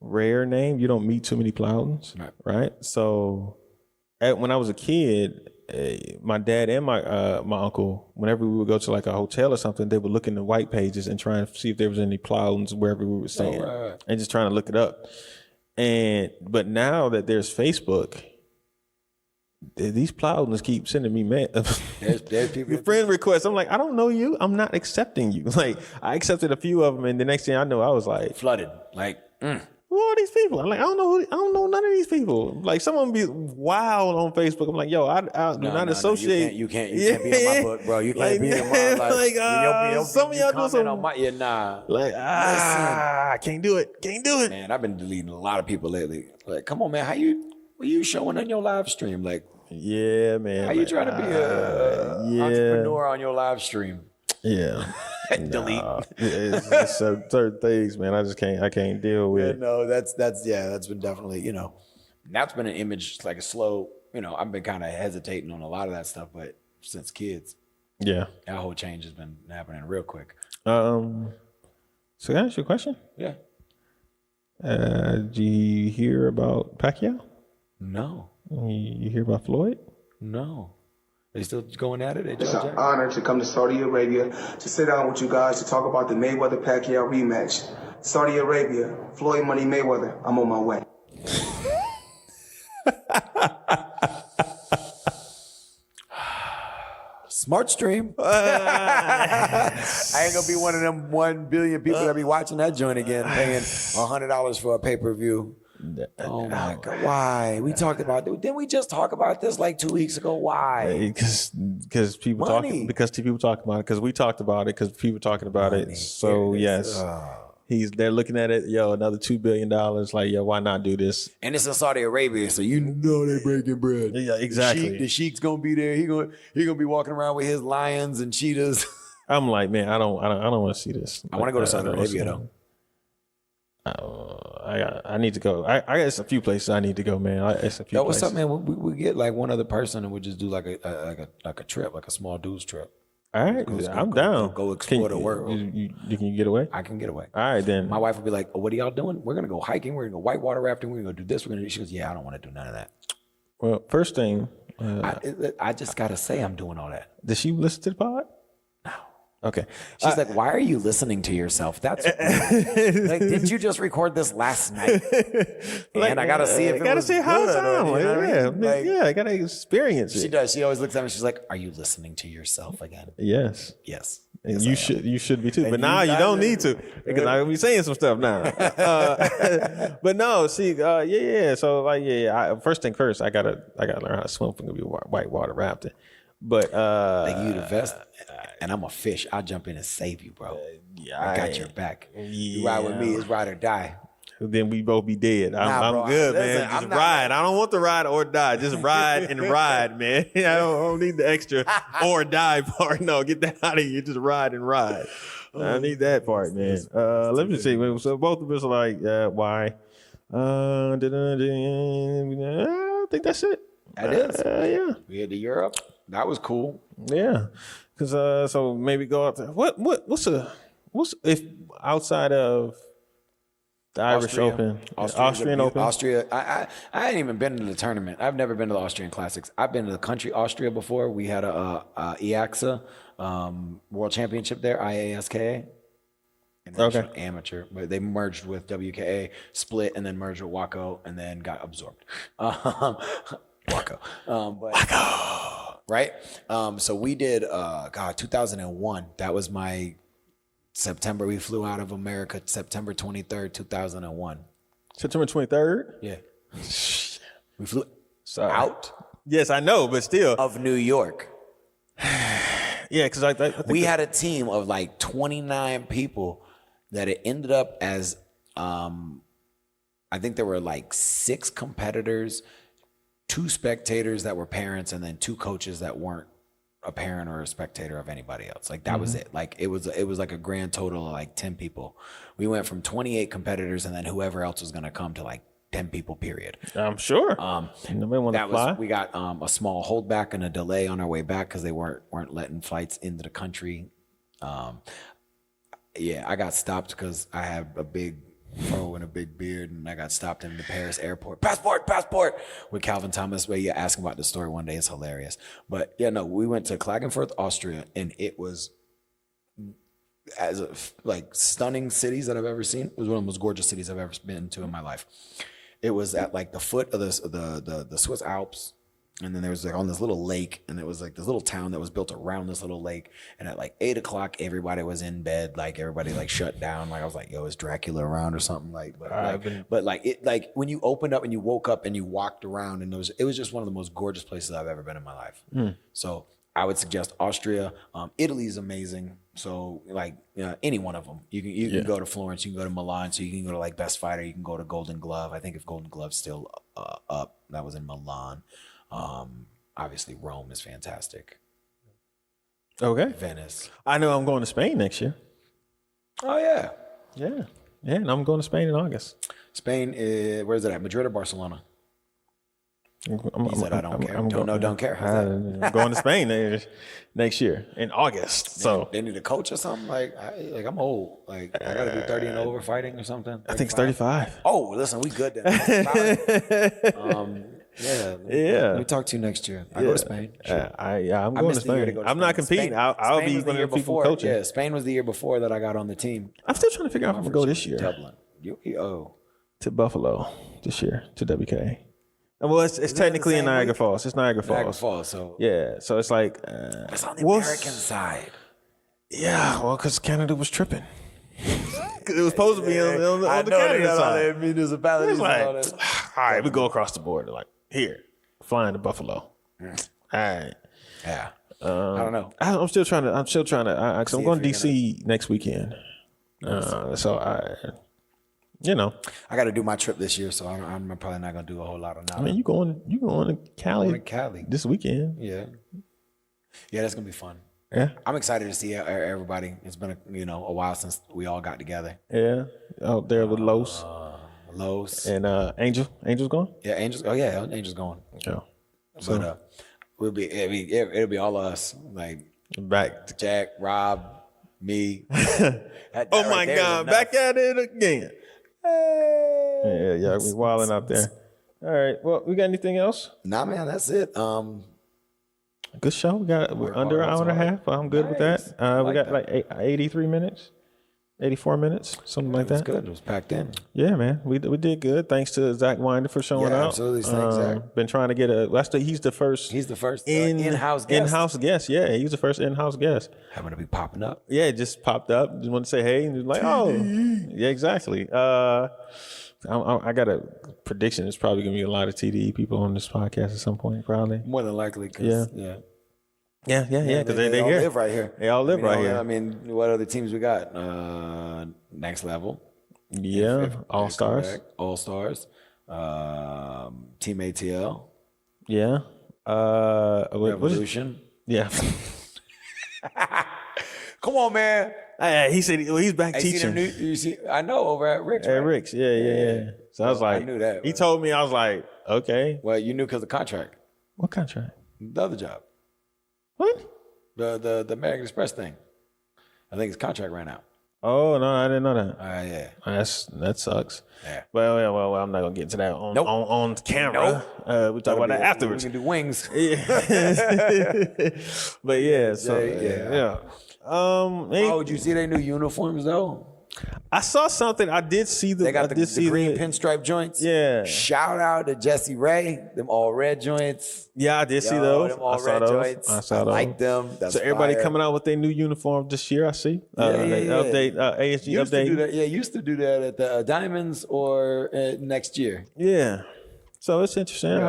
rare name. You don't meet too many Plowdens, right? So when I was a kid, my dad and my uncle, whenever we would go to like a hotel or something, they would look in the white pages and try and see if there was any Plowdens wherever we were staying, and just trying to look it up. But now that there's Facebook, these Plowdens keep sending me there's people friend requests. I'm like, I don't know you. I'm not accepting you. Like, I accepted a few of them, and the next thing I know, I was like flooded. Like, who are these people? I'm like, I don't know none of these people. Like, some of them be wild on Facebook. I'm like, yo, I do not associate. You can't be on my book, bro. You can't be in my life. Some of y'all do some. Like, I can't do it. Man, I've been deleting a lot of people lately. Like, come on, man, what you showing on your live stream? Like, yeah, man. How you trying to be a entrepreneur on your live stream? Yeah. Delete. It's certain things, man. I can't deal with. Yeah, no, that's been definitely, that's been an image, like a slow, I've been kind of hesitating on a lot of that stuff, but since kids, yeah, that whole change has been happening real quick. So can I ask you a question? Yeah. Did you hear about Pacquiao? No. You hear about Floyd? No. They still going at it? It's an honor to come to Saudi Arabia to sit down with you guys to talk about the Mayweather-Pacquiao rematch. Saudi Arabia, Floyd Money Mayweather. I'm on my way. Smart stream. I ain't gonna be one of them 1 billion people that be watching that joint again, paying $100 for a pay-per-view. Oh my God! Why? We talked about. Didn't we just talk about this like 2 weeks ago? Why? Because people talking. Because people talking about it. Because we talked about it. Because people talking about it. So yes, they're looking at it. Yo, another $2 billion. Like, yo, why not do this? And it's in Saudi Arabia, so they breaking bread. Yeah, exactly. The Sheik's gonna be there. He gonna be walking around with his lions and cheetahs. I'm like, man, I don't want to see this. I want to go to Saudi Arabia though. I need to go. I guess a few places I need to go, man. It's a few what's places. up, man? We get like one other person and we just do like a trip, like a small dudes trip. All right, I'm down. Go explore the Can, world. Can you get away? I can get away. All right, then. My wife would be like, oh, "What are y'all doing? We're gonna go hiking. We're gonna go whitewater rafting. We're gonna go do this. We're gonna." She goes, "Yeah, I don't want to do none of that." Well, first thing, I just gotta say I'm doing all that. did she listen to the pod? No. Okay. She's like, "Why are you listening to yourself? That's like, did you just record this last night?" And I gotta see if it gotta was see how it good, sounds. you know what I mean? Like, Yeah, I gotta experience she it. does. She always looks at me. She's like, "Are you listening to yourself again?" Yes. Yes. And Yes, you should be too. But you now you don't guys- need to because I'm gonna be saying some stuff now. But no, see, yeah. So like, first thing first, I gotta learn how to swim. I'm gonna be whitewater rafting. But Like you the vest, and I'm a fish. I'll jump in and save you, bro. I got your back. You ride with me, it's ride or die. then we both be dead. I'm bro, good, listen, man. Just I'm not ride. I don't want the ride or die. Just ride and ride, man. I don't need the extra or die part. No, get that out of here. Just ride and ride. I need that part, man. Let me see. So both of us are like, why? I think that's it. That is. Yeah. We had to Europe. That was cool. Yeah. Because so maybe go out there. What's if outside of the Irish Open, Austrian Open? Austria. I ain't even been to the tournament. I've never been to the Austrian Classics. I've been to the country Austria before. We had a IAXA World Championship there, IASKA. Okay. Amateur, but they merged with WKA, split, and then merged with WACO, and then got absorbed. WACO. Right? So we did, 2001. That was my September. We flew out of America September 23rd, 2001. September 23rd? Yeah. We flew Sorry. out Yes, I know, but still. of New York. Yeah, because I think We had a team of like 29 people that it ended up as, I think there were like 6 competitors, 2 spectators that were parents, and then 2 coaches that weren't a parent or a spectator of anybody else. Like that was it. Like it was like a grand total of like 10 people. We went from 28 competitors and then whoever else was going to come to like 10 people, period. I'm sure. Nobody want to fly. We got a small holdback and a delay on our way back because they weren't letting flights into the country. Yeah, I got stopped because I have a big fro and a big beard, and I got stopped in the Paris airport. Passport with Calvin Thomas. Where you ask him about the story one day, it's hilarious. But yeah, no, we went to Klagenfurt, Austria, and it was like stunning cities that I've ever seen. It was one of the most gorgeous cities I've ever been to in my life. It was at like the foot of the Swiss Alps. And then there was like on this little lake, and it was like this little town that was built around this little lake. And at like 8 o'clock, everybody was in bed, like everybody like shut down. Like I was like, "Yo, is Dracula around or something?" Like, but like when you opened up and you woke up and you walked around, and it was just one of the most gorgeous places I've ever been in my life. So I would suggest Austria. Italy's amazing. So like any one of them, you can go to Florence, you can go to Milan, so you can go to like Best Fighter, you can go to Golden Glove. I think if Golden Glove's still up, that was in Milan. Obviously Rome is fantastic. Okay. Venice. I know I'm going to Spain next year. Oh yeah. Yeah. Yeah, and I'm going to Spain in August. Spain is, where's it at? Madrid or Barcelona? He said, "I don't care." Don't care. How's that? I'm going to Spain next year in August. So They need a coach or something. Like I'm old. Like I gotta be 30 and over fighting or something. I think it's 35. Oh, listen, we good then. Yeah. Let me talk to you next year. I go to Spain. Sure. I'm going to missed the year Spain. to go to I'm not Spain. competing. I'll Spain be was the one year of the people before. coaching. Yeah, Spain was the year before that I got on the team. I'm still trying to figure out if I'm going to go this year Dublin. to Buffalo this year to WK. Well, it's technically in Niagara Falls. It's Niagara Falls. Niagara Falls. So Yeah, so it's like it's on the American side. Yeah, well, because Canada was tripping. It was supposed to be on the Canada side. Municipalities. It's like, all right, we go across the border. Like, here, flying to Buffalo. All right. Yeah. I don't know. I'm still trying to. Cause I'm going to DC next weekend. So I got to do my trip this year, so I'm probably not gonna do a whole lot of now. I mean, you going to Cali? Going to Cali this weekend? Yeah, that's gonna be fun. Yeah. I'm excited to see everybody. It's been a while since we all got together. Yeah, out there with Los. And Angel's going. Yeah, Angel's going. Yeah. But it'll be all of us. Like Back. Jack, Rob, me. Oh my God! Back at it again. Hey. Yeah, we wilding out there. All right. Well, we got anything else? Nah, man, that's it. Good show. We got under an hour and a half. I'm good with that. We got like 83 minutes, 84 minutes, something like that. It's good. It was packed in. Yeah, man. We did good. Thanks to Zach Winder for showing up. Absolutely. Thanks, Zach. Been trying to get he's the first. He's the first in-house guest. In-house guest. Yeah, he's the first in-house guest. Having to be popping up. Yeah, it just popped up. Just want to say hey, and just like, oh, yeah, exactly. I got a prediction. There's probably gonna be a lot of TDE people on this podcast at some point, probably. More than likely. Yeah. Because they all here. live right here. They all live right here. I mean, what other teams we got? Next Level. Yeah, All Stars. Correct. All Stars. Team ATL. Yeah. Revolution. Yeah. Come on, man. He said he's back teaching. I know, over at Rick's. At right? Rick's, yeah. So I was like, I knew that. He told me, I was like, okay. Well, you knew because of contract. What contract? The other job. What? The American Express thing. I think his contract ran out. Oh no, I didn't know that. Yeah. That sucks. Yeah. Well, I'm not gonna get into that on camera. Nope. We talk about that afterwards. We can do wings. But yeah, so yeah. Oh, did you see their new uniforms though? I saw something. I did see the. They got the green pinstripe joints. Yeah. Shout out to Jesse Ray. Them all red joints. Yeah, I did see those. Them all I saw red those. joints. I saw I those. like them. That's so everybody fire. coming out with their new uniform this year. I see. Update. ASG used update. To do that. Yeah, used to do that at the Diamonds or next year. Yeah. So it's interesting.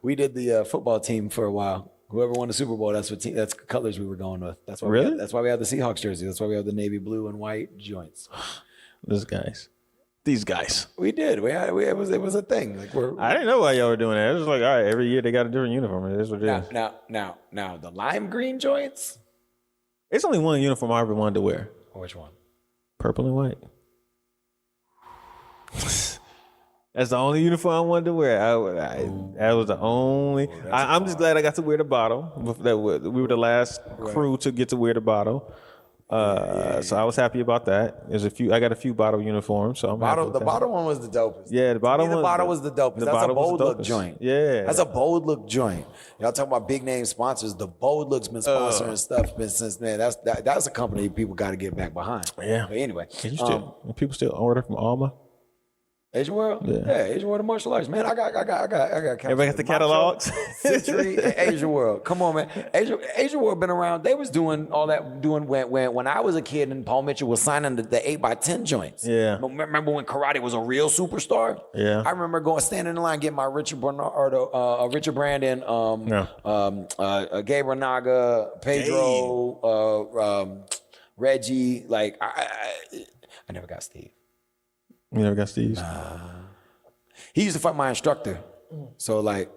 We did the football team for a while. Whoever won the Super Bowl, that's colors we were going with. That's why. Really? That's why we have the Seahawks jersey. That's why we have the navy blue and white joints. These guys. We did. It was a thing. Like I didn't know why y'all were doing that. It was like, all right, every year they got a different uniform. That's what it is. Now the lime green joints. It's only one uniform I ever wanted to wear. Which one? Purple and white. That's the only uniform I wanted to wear. That was the only. I'm just glad I got to wear the bottle. We were the last crew to get to wear the bottle. So I was happy about that. I got a few bottle uniforms. So I'm happy with the that. bottle one was the dopest. Yeah, the bottle was the dopest. That's a bold look joint. Yeah, that's a bold look joint. Y'all talking about big name sponsors. The bold look's been sponsoring stuff since man. That's a company people got to get back behind. Yeah. But anyway, people still order from Alma. Asian World? Yeah, Asian World of Martial Arts. Man, I got everybody got the catalogs? Century, Asian World. Come on, man. Asian World been around. They was doing all that when I was a kid and Paul Mitchell was signing the 8x10 joints. Yeah. Remember when karate was a real superstar? Yeah. I remember standing in line getting my Richard Brandon, Gabriel Naga, Pedro, Reggie. Like I never got Steve. You never got Steve's? He used to fight my instructor. So like,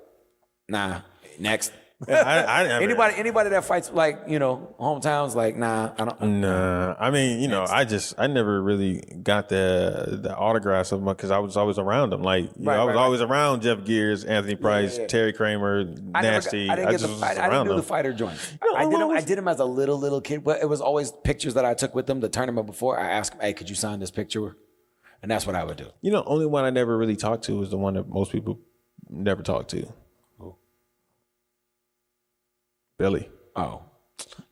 next. I anybody that fights like, hometowns, like, I don't. Nah. I mean, I never really got the autographs of them because I was always around them. Like, I was always around Jeff Gears, Anthony Price, Terry Kramer, Nasty. I didn't do the fighter joint. I did them as a little kid, but it was always pictures that I took with them the tournament before. I asked them, hey, could you sign this picture? And that's what I would do. Only one I never really talked to was the one that most people never talk to. Who? Billy. Oh.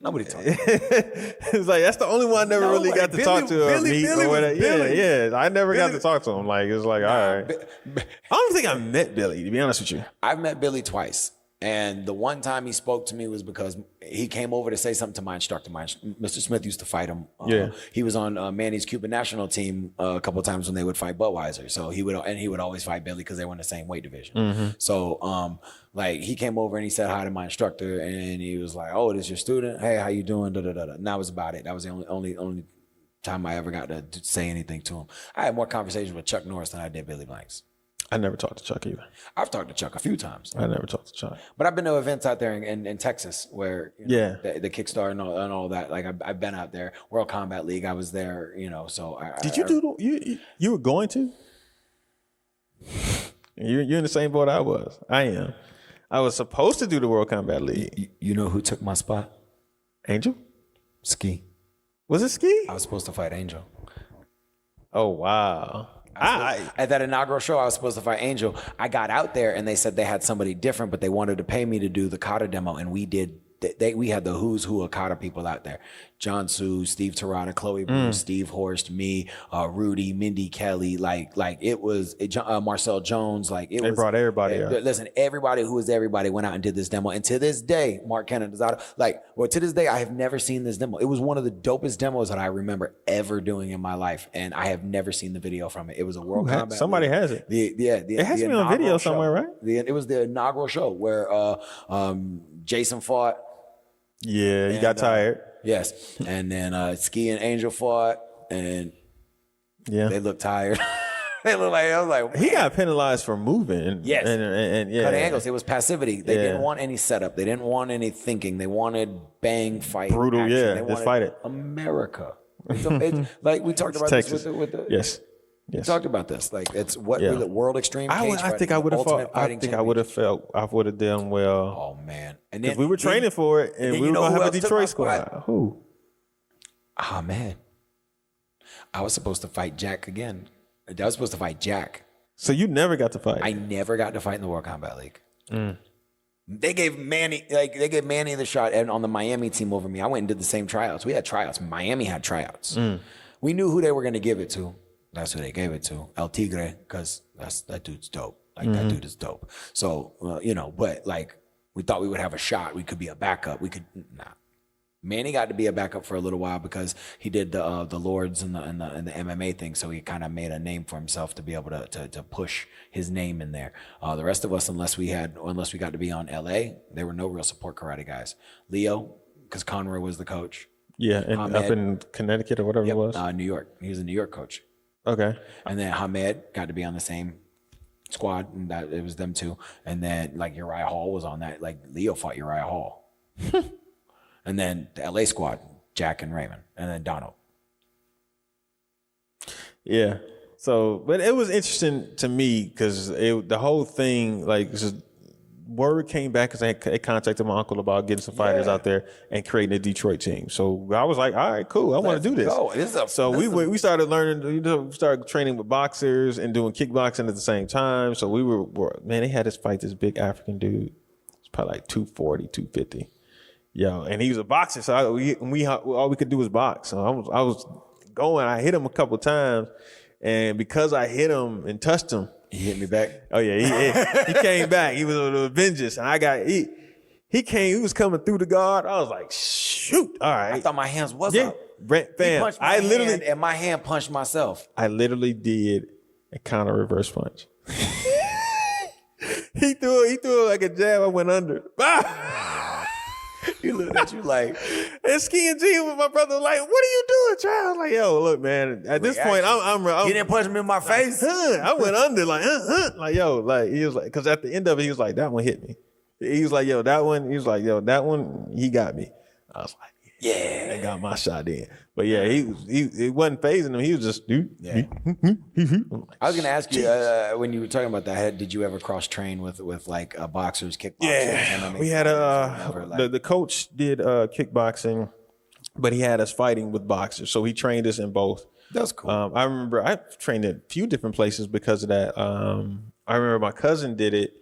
Nobody talked. It's like that's the only one I never really got to talk to. Billy. Yeah. I never got to talk to him. Like it's like, all right. I don't think I met Billy, to be honest with you. I've met Billy twice. And the one time he spoke to me was because he came over to say something to my instructor. Mr. Smith used to fight him. He was on Manny's Cuban national team a couple of times when they would fight Budweiser. So he would always fight Billy because they were in the same weight division. Mm-hmm. So he came over and he said hi to my instructor and he was like, "Oh, this your student? Hey, how you doing?" And that was about it. That was the only time I ever got to say anything to him. I had more conversations with Chuck Norris than I did Billy Blanks. I never talked to Chuck either. I've talked to Chuck a few times. I never talked to Chuck. But I've been to events out there in Texas where the Kickstarter and all that. Like I've been out there. World Combat League, I was there. So did you do you were going to? You're in the same boat I was. I am. I was supposed to do the World Combat League. You know who took my spot? Angel? Ski. Was it Ski? I was supposed to fight Angel. Oh wow. At that inaugural show, I was supposed to fight Angel. I got out there and they said they had somebody different, but they wanted to pay me to do the kata demo, and we did. We had the who's who of kata people out there: John Su, Steve Tirada, Chloe Bruce, Steve Horst, me, Rudy, Mindy Kelly. Like it was Marcel Jones. Like it They was. brought everybody out. Listen, everybody who was everybody went out and did this demo, and to this day, Mark Canadazato. To this day, I have never seen this demo. It was one of the dopest demos that I remember ever doing in my life, and I have never seen the video from it. It was a World Combat. Somebody League. has it. It has to be on video somewhere, right? It was the inaugural show where Jason fought. Yeah, he got tired. Yes, and then Ski and Angel fought, and they looked tired. They looked like, I was like, he got penalized for moving. Yes, and yeah, cutting angles. It was passivity. They didn't want any setup. They didn't want any thinking. They wanted bang, fight, brutal. action. Yeah, they just wanted fight it. America. It's like we talked about Texas. this with the Yes. We talked about this. Like it's what the World Extreme. I think I would have fought. I think I would have felt. I would have done well. Oh man! And then we were training for it, and we were gonna have a Detroit squad. Who? Oh man! I was supposed to fight Jack again. I was supposed to fight Jack. So you never got to fight. I never got to fight in the World Combat League. They gave Manny the shot and on the Miami team over me. I went and did the same tryouts. We had tryouts. Miami had tryouts. We knew who they were going to give it to. That's who they gave it to, El Tigre, because that dude's dope. Like that dude is dope. So but like we thought we would have a shot. We could be a backup. We could Manny got to be a backup for a little while because he did the Lords and the MMA thing. So he kind of made a name for himself to be able to push his name in there. The rest of us, unless we got to be on LA, there were no real support karate guys. Leo, because Conroy was the coach. Yeah, and Hamed, up in Connecticut or whatever it was. New York. He was a New York coach. Okay. And then Hamed got to be on the same squad, and that it was them two. And then like Uriah Hall was on that. Like Leo fought Uriah Hall. And then the LA squad, Jack and Raymond, and then Donald. Yeah. So, but it was interesting to me because the whole thing, like, word came back because I contacted my uncle about getting some fighters out there and creating a Detroit team. So I was like, all right, cool. I want to do this. We started learning, we started training with boxers and doing kickboxing at the same time. So we were they had us fight this big African dude. It's probably like 240, 250. Yo, and he was a boxer. So all we could do was box. So I was going, I hit him a couple times. And because I hit him and touched him, he hit me back. Oh yeah, he came back. He was with vengeance, and he came. He was coming through the guard. I was like, shoot! All right. I thought my hands was up. Brent, fam, He punched my hand and my hand punched myself. I literally did a counter reverse punch. he threw it like a jab. I went under. He looked at you like, and Ski and G with my brother like, what are you doing, child? I was like, yo, look, man. At this point, I'm he didn't punch me in my face. I went under like, like yo, like he was like, because at the end of it, he was like, that one hit me. He was like, yo, that one. He was like, yo, that one, he got me. I was like, yeah, I got my shot in. But yeah, he wasn't phasing him. He was just, yeah. I was gonna ask you when you were talking about that. Did you ever cross train with like boxers, kickboxers? Yeah, we had the coach did kickboxing, but he had us fighting with boxers. So he trained us in both. That's cool. I remember I trained at a few different places because of that. I remember my cousin did it.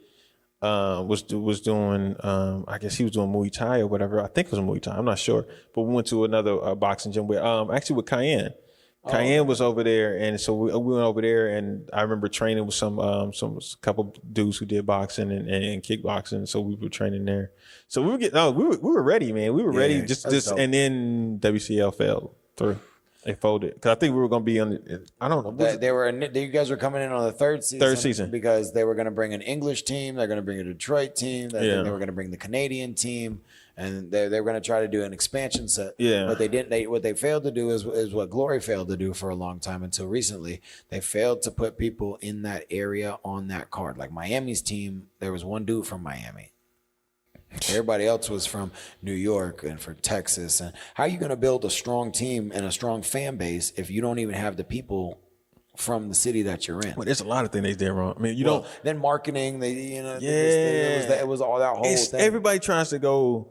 Was doing I guess he was doing Muay Thai or whatever. I think it was Muay Thai. I'm not sure. But we went to another boxing gym where actually with Cayenne. Cayenne was over there, and so we went over there, and I remember training with some couple dudes who did boxing and kickboxing. So we were training there. So we were ready, man. We were ready. Just and then WCL fell through. They folded because I think we were going to be on. I don't know. You guys were coming in on the third season because they were going to bring an English team. They're going to bring a Detroit team. They were going to bring the Canadian team, and they were going to try to do an expansion set. Yeah. But they didn't. What they failed to do is what Glory failed to do for a long time until recently. They failed to put people in that area on that card. Like Miami's team, there was one dude from Miami. Everybody else was from New York and from Texas. And how are you going to build a strong team and a strong fan base if you don't even have the people from the city that you're in? Well, there's a lot of things they did wrong. I mean, then marketing, it was all that whole thing. Everybody tries to go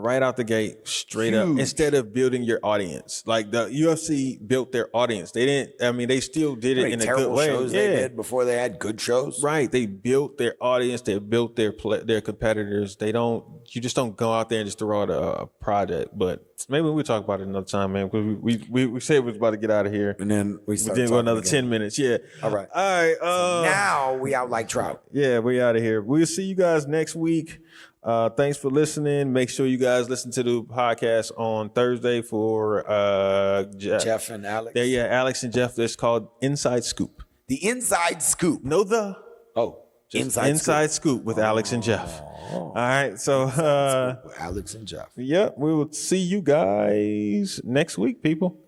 right out the gate, straight up, instead of building your audience. Like the UFC built their audience. They didn't, I mean, they still did it in a good way. Shows they did before they had good shows. Right. They built their audience. They built their competitors. You just don't go out there and just throw out a project. But maybe we'll talk about it another time, man, because we said we was about to get out of here. And then we didn't go another 10 minutes. Yeah. All right. All right. So now we out like trout. Yeah, we out of here. We'll see you guys next week. Thanks for listening. Make sure you guys listen to the podcast on Thursday for Jeff and Alex. Yeah, Alex and Jeff. It's called Inside Scoop. The Inside Scoop. Inside Scoop with Alex and Jeff. All right, so Alex and Jeff. Yep, we will see you guys next week, people.